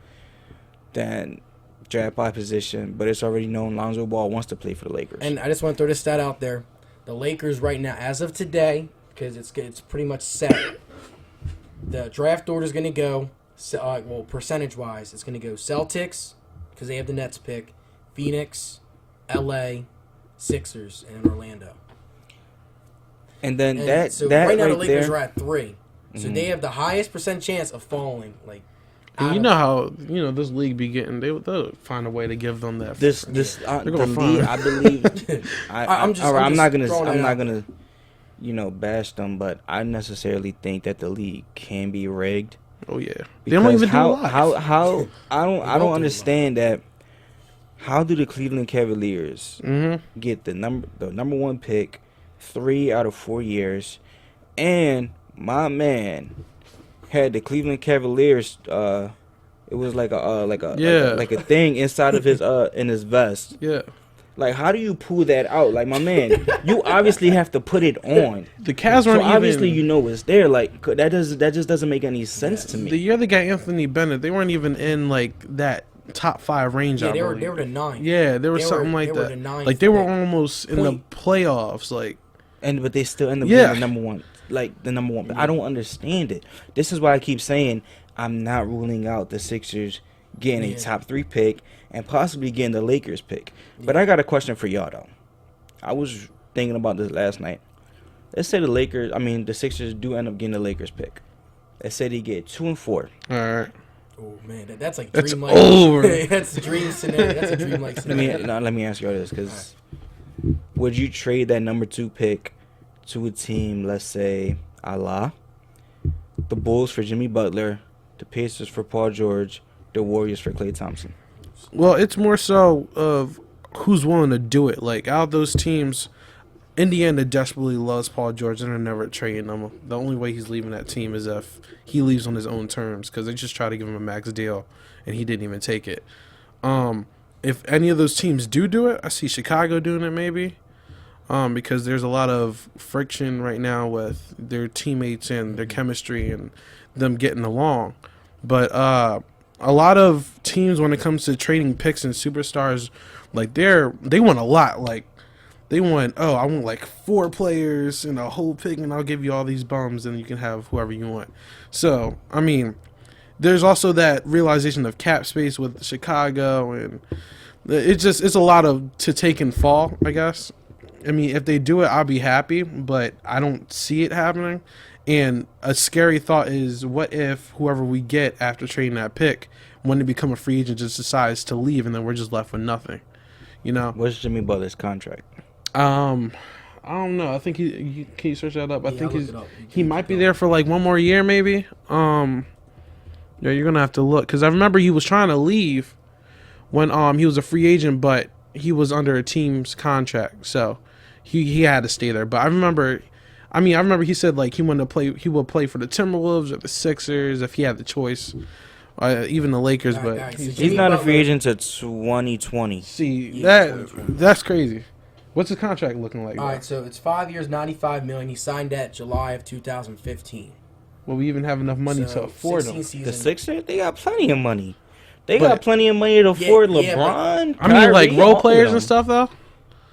[SPEAKER 2] then draft by position. But it's already known Lonzo Ball wants to play for the Lakers.
[SPEAKER 3] And I just want to throw this stat out there: the Lakers right now, as of today, because it's pretty much set. The draft order is going to go, percentage-wise, it's going to go Celtics, because they have the Nets pick, Phoenix, L.A., Sixers, and Orlando.
[SPEAKER 2] And then
[SPEAKER 3] And
[SPEAKER 2] that
[SPEAKER 3] so
[SPEAKER 2] that
[SPEAKER 3] right now
[SPEAKER 2] right
[SPEAKER 3] the Lakers
[SPEAKER 2] there,
[SPEAKER 3] are at 3. So they have the highest percent chance of falling. Like,
[SPEAKER 4] And you know how this league be getting. They'll find a way to give them that.
[SPEAKER 2] the
[SPEAKER 4] gonna
[SPEAKER 2] league,
[SPEAKER 4] find.
[SPEAKER 2] I believe. I'm not gonna bash them, but I necessarily think that the league can be rigged.
[SPEAKER 4] Oh yeah, they
[SPEAKER 2] Because
[SPEAKER 4] don't even do
[SPEAKER 2] how
[SPEAKER 4] live.
[SPEAKER 2] I don't understand that. How do the Cleveland Cavaliers get the number 1 pick 3 out of 4 years, and my man had the Cleveland Cavaliers? It was like a thing inside of his in his vest.
[SPEAKER 4] Yeah,
[SPEAKER 2] Like, how do you pull that out? Like, my man, you obviously have to put it on.
[SPEAKER 4] the Cavs
[SPEAKER 2] So
[SPEAKER 4] weren't
[SPEAKER 2] obviously
[SPEAKER 4] even.
[SPEAKER 2] you know it's there. Like, that just doesn't make any sense to me.
[SPEAKER 4] The year they got Anthony Bennett, they weren't even in like that top 5 range.
[SPEAKER 3] yeah,
[SPEAKER 4] I
[SPEAKER 3] they were
[SPEAKER 4] believe.
[SPEAKER 3] the 9.
[SPEAKER 4] Yeah, there was
[SPEAKER 3] They
[SPEAKER 4] something
[SPEAKER 3] were-
[SPEAKER 4] like
[SPEAKER 3] they were
[SPEAKER 4] that.
[SPEAKER 3] the ninth
[SPEAKER 4] Like they were
[SPEAKER 3] pick.
[SPEAKER 4] almost in the playoffs. Like
[SPEAKER 2] But they still end up
[SPEAKER 4] Yeah.
[SPEAKER 2] being the number one. Like, the number one. But I don't understand it. This is why I keep saying I'm not ruling out the Sixers getting a top 3 pick and possibly getting the Lakers pick. But I got a question for y'all, though. I was thinking about this last night. Let's say the Sixers do end up getting the Lakers pick. Let's say they get 2 and 4.
[SPEAKER 4] all right,
[SPEAKER 3] Oh man, that's like
[SPEAKER 4] That's
[SPEAKER 3] dream-like.
[SPEAKER 4] over.
[SPEAKER 3] That's a dream scenario. That's a dream-like scenario.
[SPEAKER 2] Let me ask y'all this, because would you trade that number 2 pick to a team, let's say, the Bulls for Jimmy Butler, the Pacers for Paul George, the Warriors for Klay Thompson?
[SPEAKER 4] well, it's more so of who's willing to do it. Like out of those teams, Indiana desperately loves Paul George and they're never trading him. The only way he's leaving that team is if he leaves on his own terms because they just try to give him a max deal and he didn't even take it. If any of those teams do it, I see Chicago doing it maybe because there's a lot of friction right now with their teammates and their chemistry and them getting along. But a lot of teams when it comes to trading picks and superstars, like they want a lot. Like they want, I want like 4 players and a whole pick, and I'll give you all these bums, and you can have whoever you want. So, I mean, there's also that realization of cap space with Chicago, and it's a lot to take and fall, I guess. I mean, if they do it, I'll be happy, but I don't see it happening. And a scary thought is, what if whoever we get after trading that pick, when they become a free agent, just decides to leave, and then we're just left with nothing, you know?
[SPEAKER 2] What's Jimmy Butler's contract?
[SPEAKER 4] I don't know. I think can you search that up? I think he might be there for like 1 more year, maybe. Yeah, you're gonna have to look because I remember he was trying to leave when he was a free agent, but he was under a team's contract, so he had to stay there. But I remember he said like he wanted to play. He would play for the Timberwolves or the Sixers if he had the choice. Even the Lakers, but
[SPEAKER 2] he's not a free agent to 2020.
[SPEAKER 4] See, that's crazy. What's his contract looking like?
[SPEAKER 3] All right, so it's 5 years, $95 million. He signed that July of 2015.
[SPEAKER 4] Will we even have enough money to afford him?
[SPEAKER 2] The Sixers, they got plenty of money. They got plenty of money to afford LeBron.
[SPEAKER 4] I mean, like role players and stuff, though.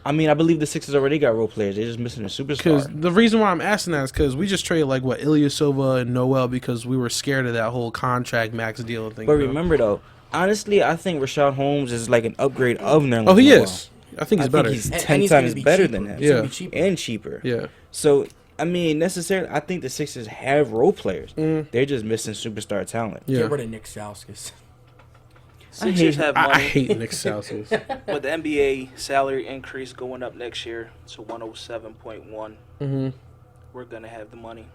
[SPEAKER 2] I mean, I believe the Sixers already got role players. They're just missing a superstar.
[SPEAKER 4] Because the reason why I'm asking that is because we just traded Ilya Silva and Noel because we were scared of that whole contract max deal thing.
[SPEAKER 2] But remember though, honestly, I think Rashad Holmes is like an upgrade of Nerlens.
[SPEAKER 4] Oh, he is. I think he's better.
[SPEAKER 2] He's 10 times better than him.
[SPEAKER 4] Yeah,
[SPEAKER 2] and cheaper.
[SPEAKER 4] Yeah.
[SPEAKER 2] So I mean, necessarily, I think the Sixers have role players. They're just missing superstar talent.
[SPEAKER 4] Yeah.
[SPEAKER 3] Get rid of Nick Stauskas.
[SPEAKER 5] Sixers have money.
[SPEAKER 4] I hate Nick Stauskas.
[SPEAKER 5] With the NBA salary increase going up next year to 107.1, we're gonna have the money.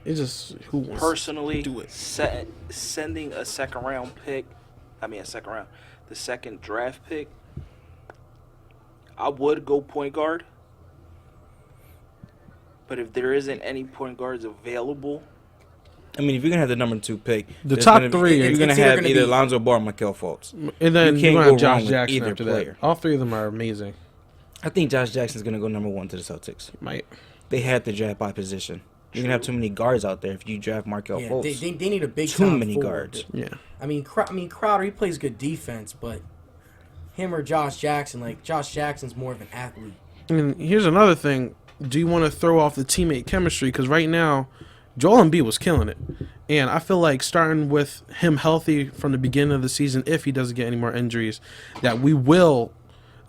[SPEAKER 4] It's just who wants
[SPEAKER 5] personally
[SPEAKER 4] to do it.
[SPEAKER 5] Sending a second the second draft pick. I would go point guard, but if there isn't any point guards available,
[SPEAKER 2] I mean, if you're gonna have the number 2 pick,
[SPEAKER 4] the top 3,
[SPEAKER 2] you're gonna have either Lonzo Ball or Markelle Fultz,
[SPEAKER 4] and then
[SPEAKER 2] you can't
[SPEAKER 4] go
[SPEAKER 2] go
[SPEAKER 4] Josh
[SPEAKER 2] wrong
[SPEAKER 4] Jackson
[SPEAKER 2] with either
[SPEAKER 4] after
[SPEAKER 2] player.
[SPEAKER 4] that. All 3 of them are amazing.
[SPEAKER 2] I think Josh Jackson's gonna go number 1 to the Celtics.
[SPEAKER 4] Might.
[SPEAKER 2] They had to draft by position. You're gonna have too many guards out there if you draft Markelle Fultz.
[SPEAKER 3] They need a big
[SPEAKER 2] too
[SPEAKER 3] time
[SPEAKER 2] many
[SPEAKER 3] forward.
[SPEAKER 2] guards.
[SPEAKER 4] Yeah.
[SPEAKER 3] I mean Crowder, he plays good defense, but him or Josh Jackson, Josh Jackson's more of an athlete.
[SPEAKER 4] And here's another thing. Do you want to throw off the teammate chemistry? Because right now, Joel Embiid was killing it. And I feel like starting with him healthy from the beginning of the season, if he doesn't get any more injuries, that we will,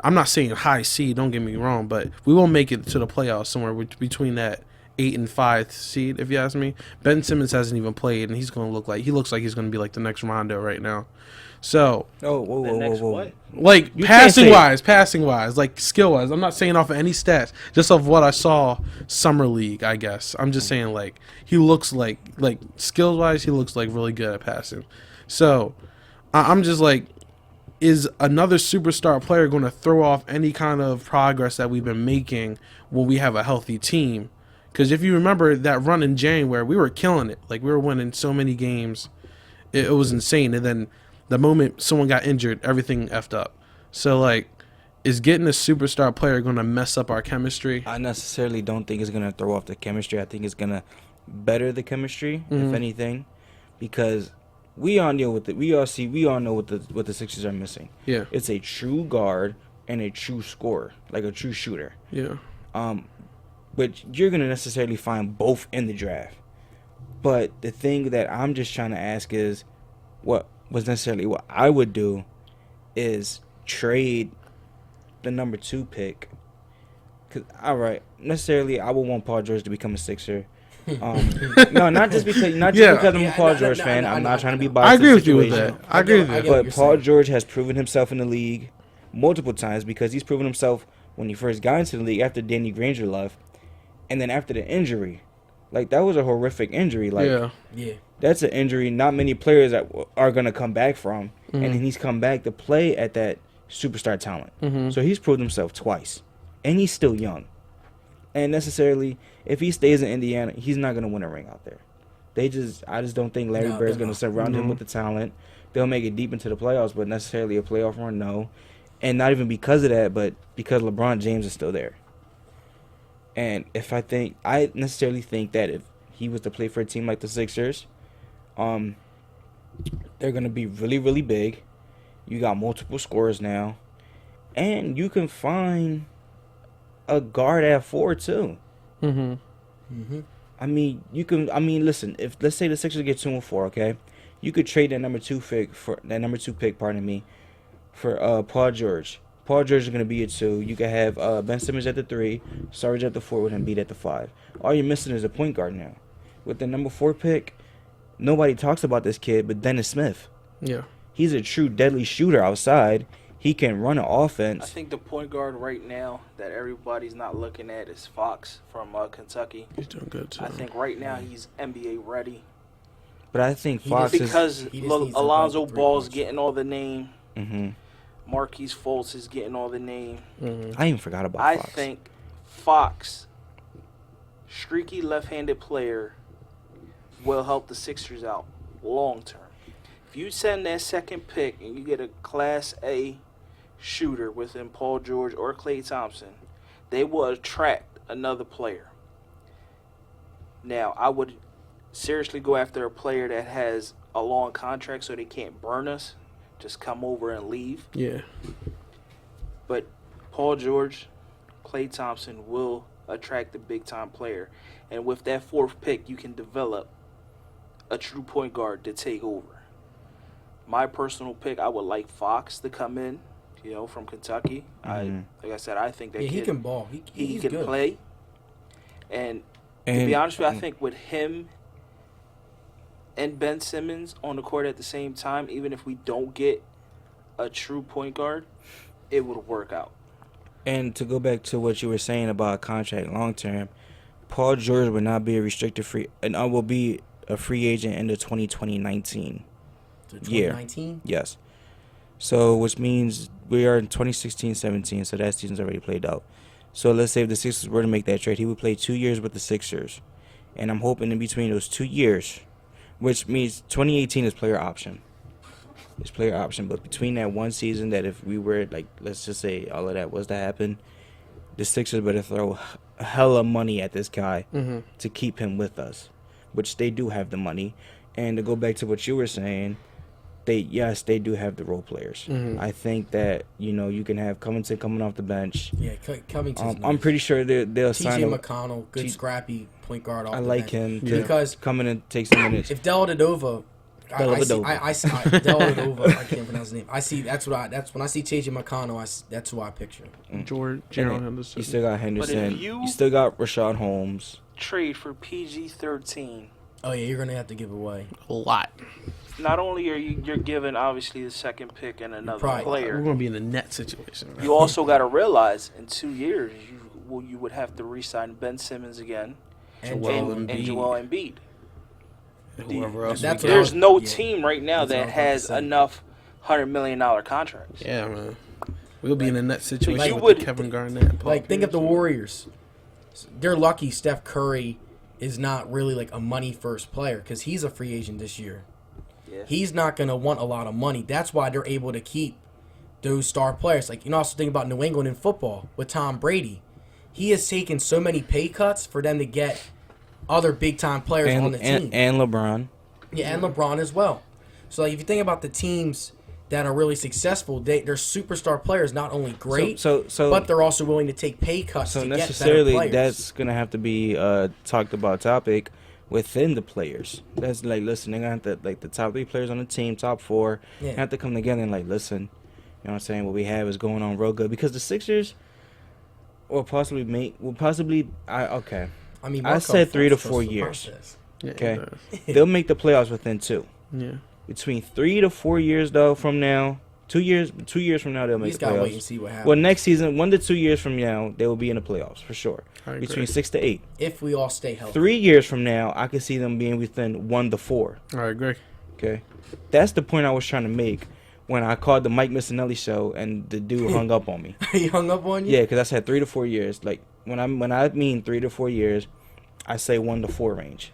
[SPEAKER 4] I'm not saying high seed, don't get me wrong, but we will make it to the playoffs somewhere between that 8 and 5 seed, if you ask me. Ben Simmons hasn't even played, and he looks like he's going to be like the next Rondo right now. So,
[SPEAKER 5] what?
[SPEAKER 4] Like passing wise, like skill wise. I'm not saying off of any stats, just off what I saw summer league. I guess I'm just saying like he looks like skills wise, he looks like really good at passing. So I'm just like, is another superstar player going to throw off any kind of progress that we've been making when we have a healthy team? Because if you remember that run in January, we were killing it. Like we were winning so many games, it was insane. And then the moment someone got injured, everything effed up. So, like, is getting a superstar player going to mess up our chemistry?
[SPEAKER 2] I necessarily don't think it's going to throw off the chemistry. I think it's going to better the chemistry, if anything, because we all know what the Sixers are missing.
[SPEAKER 4] Yeah.
[SPEAKER 2] It's a true guard and a true scorer, like a true shooter.
[SPEAKER 4] Yeah.
[SPEAKER 2] But you're going to necessarily find both in the draft. But the thing that I'm just trying to ask is what I would do is trade the number 2 pick. Cause necessarily I would want Paul George to become a Sixer. No, not just because I'm a Paul George fan. I'm not trying to be biased.
[SPEAKER 4] I agree with you with that. I agree with you.
[SPEAKER 2] But Paul George has proven himself in the league multiple times because he's proven himself when he first got into the league after Danny Granger left, and then after the injury. Like that was a horrific injury. Like
[SPEAKER 3] yeah.
[SPEAKER 2] That's an injury not many players are going to come back from. And then he's come back to play at that superstar talent. So he's proved himself twice. And he's still young. And necessarily, if he stays in Indiana, he's not gonna win a ring out there. I just don't think Larry Bird's gonna surround him with the talent. They'll make it deep into the playoffs, but necessarily a playoff run, no. And not even because of that, but because LeBron James is still there. And I necessarily think that if he was to play for a team like the Sixers, they're gonna be really, really big. You got multiple scorers now, and you can find a guard at 4 too. I mean, listen. If let's say the Sixers get 2 and 4, okay, you could trade that number two pick for Paul George. Paul George is gonna be a 2. You could have Ben Simmons at the 3, Sarge at the 4, with Embiid at the 5. All you're missing is a point guard now. With the number 4 pick, nobody talks about this kid, but Dennis Smith.
[SPEAKER 4] Yeah,
[SPEAKER 2] he's a true deadly shooter outside. He can run an offense.
[SPEAKER 5] I think the point guard right now that everybody's not looking at is Fox from Kentucky.
[SPEAKER 4] he's doing good too.
[SPEAKER 5] I think right now he's NBA ready.
[SPEAKER 2] But I think Fox
[SPEAKER 5] because Alonzo Ball's getting all the name.
[SPEAKER 2] Mm-hmm.
[SPEAKER 5] Marquise Fultz is getting all the name.
[SPEAKER 2] I even forgot about Fox.
[SPEAKER 5] I think Fox, streaky left-handed player, will help the Sixers out long term. If you send that second pick and you get a Class A shooter within Paul George or Klay Thompson, they will attract another player. Now, I would seriously go after a player that has a long contract so they can't burn us. Just come over and leave.
[SPEAKER 4] Yeah.
[SPEAKER 5] But Paul George, Klay Thompson will attract the big-time player. And with that 4th pick, you can develop a true point guard to take over. My personal pick, I would like Fox to come in, from Kentucky. Like I said, I think that
[SPEAKER 3] he can ball.
[SPEAKER 5] He can
[SPEAKER 3] good.
[SPEAKER 5] play. And to be honest with you, I think with him and Ben Simmons on the court at the same time, even if we don't get a true point guard, it would work out.
[SPEAKER 2] And to go back to what you were saying about contract long term, Paul George will not be a restricted free, and I will be a free agent in the 2019 year.
[SPEAKER 3] 2019?
[SPEAKER 2] Yes. So, which means we are in 2016-17, so that season's already played out. So let's say if the Sixers were to make that trade, he would play 2 years with the Sixers. And I'm hoping in between those 2 years, which means 2018 is player option. It's player option, but between that one season, that if we were, let's just say all of that was to happen, the Sixers better throw hella money at this guy to keep him with us, which they do have the money. And to go back to what you were saying, they do have the role players. I think that, you can have Covington coming off the bench.
[SPEAKER 3] Yeah, Covington's
[SPEAKER 2] I'm pretty sure they'll sign
[SPEAKER 3] T.J. McConnell, good scrappy point guard off the bench.
[SPEAKER 2] I like him
[SPEAKER 3] because
[SPEAKER 2] come in and take some minutes.
[SPEAKER 3] If Dellavedova, I can't pronounce his name. That's when I see T.J. McConnell, that's who I picture.
[SPEAKER 4] Gerald Henderson.
[SPEAKER 2] You still got Henderson.
[SPEAKER 5] But if
[SPEAKER 2] you still got Rashad Holmes.
[SPEAKER 5] Trade for PG-13.
[SPEAKER 3] Oh yeah, you're gonna have to give away
[SPEAKER 4] a lot.
[SPEAKER 5] Not only are you're giving obviously the second pick and another player,
[SPEAKER 4] we're gonna be in a net situation. Right?
[SPEAKER 5] You also got to realize in 2 years you would have to re-sign Ben Simmons again and Joel Embiid.
[SPEAKER 4] Whoever else.
[SPEAKER 5] There's no team right now that has enough $100 million contracts.
[SPEAKER 4] Yeah, man. We'll be in a net situation
[SPEAKER 5] with
[SPEAKER 4] Kevin Garnett.
[SPEAKER 3] Think of the Warriors. They're lucky Steph Curry is not really like a money first player because he's a free agent this year. Yeah. He's not going to want a lot of money. That's why they're able to keep those star players. Also think about New England in football with Tom Brady. He has taken so many pay cuts for them to get other big time players on the team.
[SPEAKER 2] And LeBron.
[SPEAKER 3] Yeah, and LeBron as well. So if you think about the teams that are really successful, they're superstar players, not only great, but they're also willing to take pay cuts to get better players. So necessarily,
[SPEAKER 2] that's going to have to be talked about topic within the players. That's listen, they're going to have to, the top 3 players on the team, top 4, have to come together and listen, you know what I'm saying, what we have is going on real good. Because the Sixers I said 3 to 4 years. Okay? They'll make the playoffs within 2.
[SPEAKER 4] Yeah.
[SPEAKER 2] Between 3 to 4 years, though, from now, 2 years from now, they'll make the playoffs.
[SPEAKER 3] Gotta wait and see what happens.
[SPEAKER 2] Well, next season, 1 to 2 years from now, they will be in the playoffs for sure. Between 6 to 8.
[SPEAKER 3] If we all stay healthy.
[SPEAKER 2] 3 years from now, I can see them being within 1 to 4.
[SPEAKER 4] I agree.
[SPEAKER 2] Okay, that's the point I was trying to make when I called the Mike Missinelli show and the dude hung up on me.
[SPEAKER 3] He hung up on you?
[SPEAKER 2] Yeah, because I said 3 to 4 years. when I mean 3 to 4 years, I say 1 to 4 range,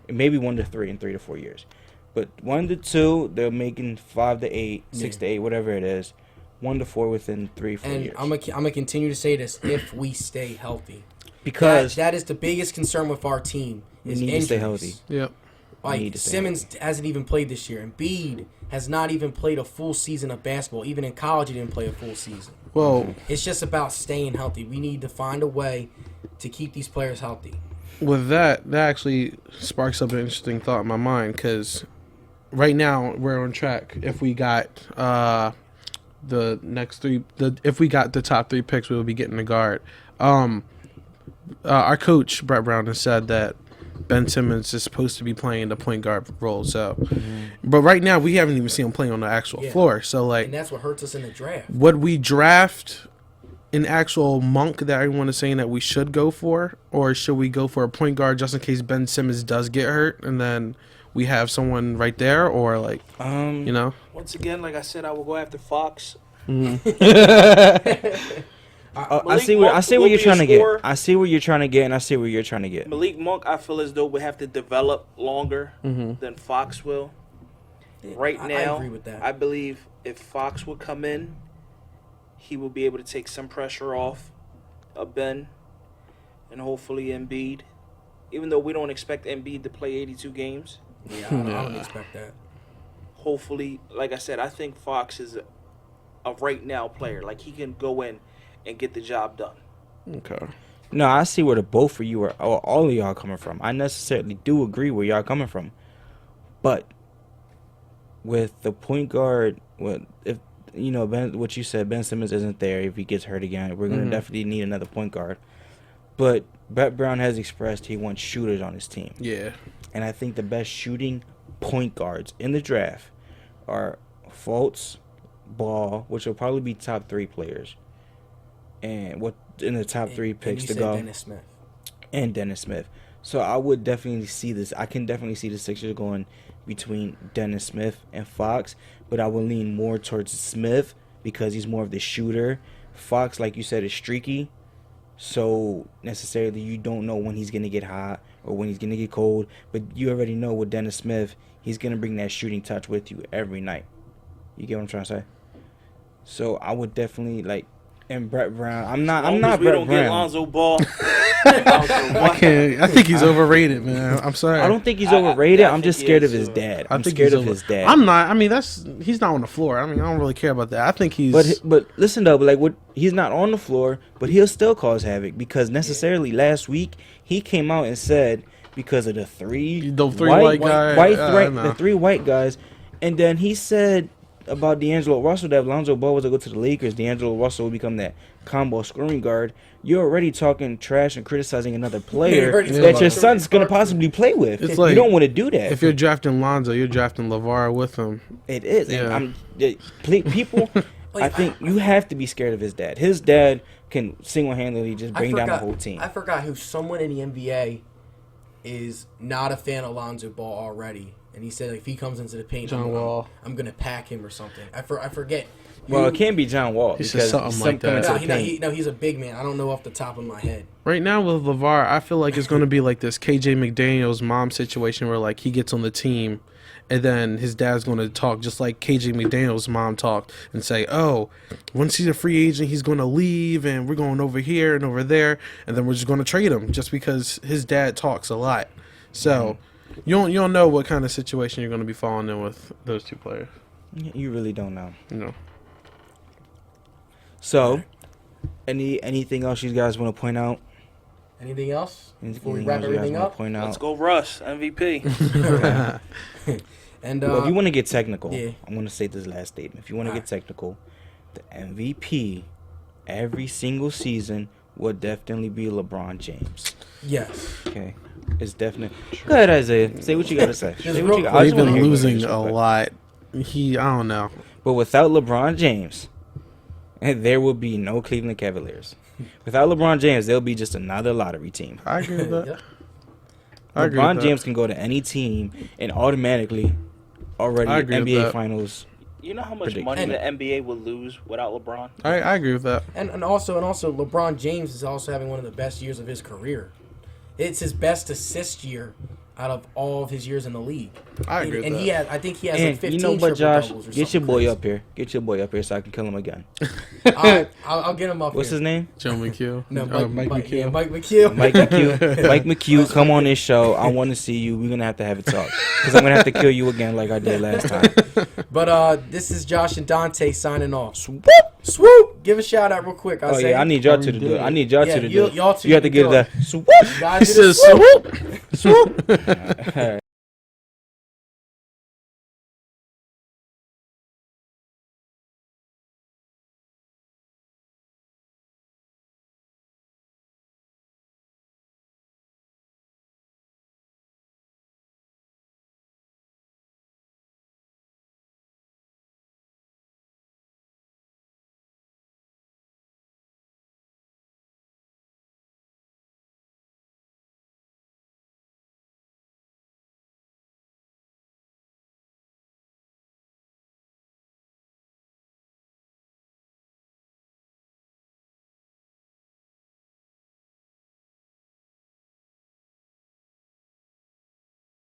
[SPEAKER 2] maybe 1 to 3 in 3 to 4 years, but 1 to 2 they're making 5 to 8, 6 to 8, whatever it is. 1 to 4 within 3-4 years.
[SPEAKER 3] And I'm gonna continue to say this: if we stay healthy,
[SPEAKER 2] because
[SPEAKER 3] that is the biggest concern with our team.
[SPEAKER 2] we
[SPEAKER 3] Is
[SPEAKER 2] need
[SPEAKER 3] injuries.
[SPEAKER 2] to stay healthy.
[SPEAKER 4] Yep.
[SPEAKER 3] Like Simmons hasn't even played this year. Embiid has not even played a full season of basketball. Even in college, he didn't play a full season.
[SPEAKER 4] Well,
[SPEAKER 3] It's just about staying healthy. We need to find a way to keep these players healthy.
[SPEAKER 4] with that actually sparks up an interesting thought in my mind because right now we're on track. If we got the next three, if we got the top 3 picks, we will be getting a guard. Our coach Brett Brown has said that Ben Simmons is supposed to be playing the point guard role. So, but right now we haven't even seen him play on the actual floor. So, like,
[SPEAKER 3] And that's what hurts us in the draft.
[SPEAKER 4] would we draft an actual monk that everyone is saying that we should go for, or should we go for a point guard just in case Ben Simmons does get hurt, and then we have someone right there, or like, you know?
[SPEAKER 5] Once again, like I said, I will go after Fox.
[SPEAKER 2] I see where you're trying to get. I see where you're trying to get, and I see where you're trying to get.
[SPEAKER 5] Malik Monk, I feel as though we have to develop longer than Fox will. Right now,
[SPEAKER 3] I agree with that.
[SPEAKER 5] I believe if Fox would come in, he will be able to take some pressure off of Ben and hopefully Embiid. Even though we don't expect Embiid to play 82 games.
[SPEAKER 3] Yeah, I don't expect that.
[SPEAKER 5] Hopefully, like I said, I think Fox is a right now player. Like, he can go in and get the job done.
[SPEAKER 4] Okay.
[SPEAKER 2] No, I see where the both of you are, or all of y'all coming from. I necessarily do agree where y'all coming from, but with the point guard, if you know Ben, what you said, Ben Simmons isn't there. If he gets hurt again, we're gonna definitely need another point guard. But Brett Brown has expressed he wants shooters on his team.
[SPEAKER 4] Yeah.
[SPEAKER 2] And I think the best shooting point guards in the draft are Fultz, Ball, which will probably be top 3 players, and what in the top 3 picks to go,
[SPEAKER 3] Dennis Smith.
[SPEAKER 2] and Dennis Smith. So I would definitely see this. I can definitely see the Sixers going between Dennis Smith and Fox, but I will lean more towards Smith because he's more of the shooter. Fox, like you said, is streaky, so necessarily you don't know when he's going to get hot or when he's going to get cold, but you already know with Dennis Smith, he's going to bring that shooting touch with you every night. You get what I'm trying to say? So I would definitely like, and Brett Brown. I'm not
[SPEAKER 5] we
[SPEAKER 2] Brett
[SPEAKER 5] don't
[SPEAKER 2] Brown.
[SPEAKER 5] get Lonzo Ball.
[SPEAKER 4] I think he's overrated, man. I'm sorry.
[SPEAKER 2] I don't think he's overrated. I'm
[SPEAKER 5] think
[SPEAKER 2] just
[SPEAKER 5] he
[SPEAKER 2] scared
[SPEAKER 5] is,
[SPEAKER 2] of his
[SPEAKER 5] too.
[SPEAKER 2] dad.
[SPEAKER 4] I
[SPEAKER 2] I'm
[SPEAKER 4] think
[SPEAKER 2] scared
[SPEAKER 4] he's
[SPEAKER 2] of his dad.
[SPEAKER 4] I'm not. I mean, he's not on the floor. I mean, I don't really care about that. I think he's.
[SPEAKER 2] But listen though, he's not on the floor, but he'll still cause havoc because necessarily last week he came out and said because of the three
[SPEAKER 4] white guys,
[SPEAKER 2] the 3 white guys, and then he said about D'Angelo Russell that if Lonzo Ball was to go to the Lakers, D'Angelo Russell would become that combo scoring guard. You're already talking trash and criticizing another player that your son's gonna possibly play with.
[SPEAKER 4] It's like,
[SPEAKER 2] you don't want to do that.
[SPEAKER 4] If you're drafting Lonzo, you're drafting LeVar with him.
[SPEAKER 2] It is.
[SPEAKER 4] Yeah.
[SPEAKER 2] And people, I think you have to be scared of his dad. His dad can single-handedly just bring down the whole team.
[SPEAKER 3] I forgot who someone in the NBA is not a fan of Lonzo Ball already. And he said like, if he comes into the paint,
[SPEAKER 4] John Wall.
[SPEAKER 3] I'm going to pack him or something. I forget.
[SPEAKER 2] Well, it can't be John Wall
[SPEAKER 4] He said
[SPEAKER 2] because
[SPEAKER 4] something like that.
[SPEAKER 2] coming to the paint.
[SPEAKER 3] No, he's a big man. I don't know off the top of my head.
[SPEAKER 4] Right now with LeVar, I feel like it's going to be like this KJ McDaniels mom situation where like he gets on the team and then his dad's going to talk just like KJ McDaniels' mom talked and say, oh, once he's a free agent, he's going to leave and we're going over here and over there and then we're just going to trade him just because his dad talks a lot. So you don't know what kind of situation you're going to be falling in with those 2 players.
[SPEAKER 2] You really don't know.
[SPEAKER 4] You know.
[SPEAKER 2] So, anything else you guys want to point out?
[SPEAKER 3] Anything else? Before we
[SPEAKER 2] Anything
[SPEAKER 3] wrap
[SPEAKER 2] else you guys
[SPEAKER 3] everything
[SPEAKER 2] wanna
[SPEAKER 3] up?
[SPEAKER 2] Point out?
[SPEAKER 5] Let's go Russ, MVP.
[SPEAKER 3] And
[SPEAKER 2] Well, if you want to get technical,
[SPEAKER 3] yeah.
[SPEAKER 2] I'm going to say this last statement. If you want to get technical, the MVP every single season would definitely be LeBron James.
[SPEAKER 3] yes.
[SPEAKER 2] Okay. It's definitely. Go ahead, Isaiah. Say what you got to say. Say what you got. I
[SPEAKER 4] They've
[SPEAKER 2] just wanna
[SPEAKER 4] been
[SPEAKER 2] hear what
[SPEAKER 4] losing
[SPEAKER 2] you
[SPEAKER 4] a
[SPEAKER 2] got.
[SPEAKER 4] lot. I don't know.
[SPEAKER 2] But without LeBron James, there will be no Cleveland Cavaliers. Without LeBron James, there'll be just another lottery team.
[SPEAKER 4] I agree with that.
[SPEAKER 3] Yep.
[SPEAKER 4] I agree with
[SPEAKER 2] LeBron
[SPEAKER 4] that.
[SPEAKER 2] James can go to any team and automatically already
[SPEAKER 4] I agree with
[SPEAKER 2] NBA
[SPEAKER 4] that.
[SPEAKER 2] Finals
[SPEAKER 5] You know how much
[SPEAKER 2] Predict.
[SPEAKER 5] money the NBA would lose without LeBron?
[SPEAKER 4] I agree with that.
[SPEAKER 3] And also LeBron James is also having one of the best years of his career. It's his best assist year out of all of his years in the league.
[SPEAKER 4] I agree with
[SPEAKER 3] and
[SPEAKER 4] that.
[SPEAKER 3] I think he has
[SPEAKER 2] And
[SPEAKER 3] like 15
[SPEAKER 2] you know what, Josh?
[SPEAKER 3] triple-doubles or
[SPEAKER 2] Get your
[SPEAKER 3] something
[SPEAKER 2] boy
[SPEAKER 3] crazy.
[SPEAKER 2] up here. Get your boy up here so I can kill him again.
[SPEAKER 3] I'll get him up
[SPEAKER 2] What's
[SPEAKER 3] here.
[SPEAKER 2] his name?
[SPEAKER 4] Joe McHugh.
[SPEAKER 3] No,
[SPEAKER 4] Mike McHugh.
[SPEAKER 3] Yeah, Mike McHugh.
[SPEAKER 2] Mike McHugh. Mike McHugh, come on this show. I want to see you. We're gonna have to have a talk because I'm gonna have to kill you again like I did last time.
[SPEAKER 3] But this is Josh and Dante signing off. Swoop! Swoop! Give a shout out real quick.
[SPEAKER 2] Oh yeah, I need y'all two to do it. I need y'all two to do it.
[SPEAKER 3] Y'all two
[SPEAKER 2] You have to
[SPEAKER 3] can
[SPEAKER 2] give
[SPEAKER 3] do it.
[SPEAKER 2] the swoop.
[SPEAKER 3] Guys,
[SPEAKER 4] He
[SPEAKER 3] do the
[SPEAKER 4] says swoop.
[SPEAKER 2] Swoop. All right.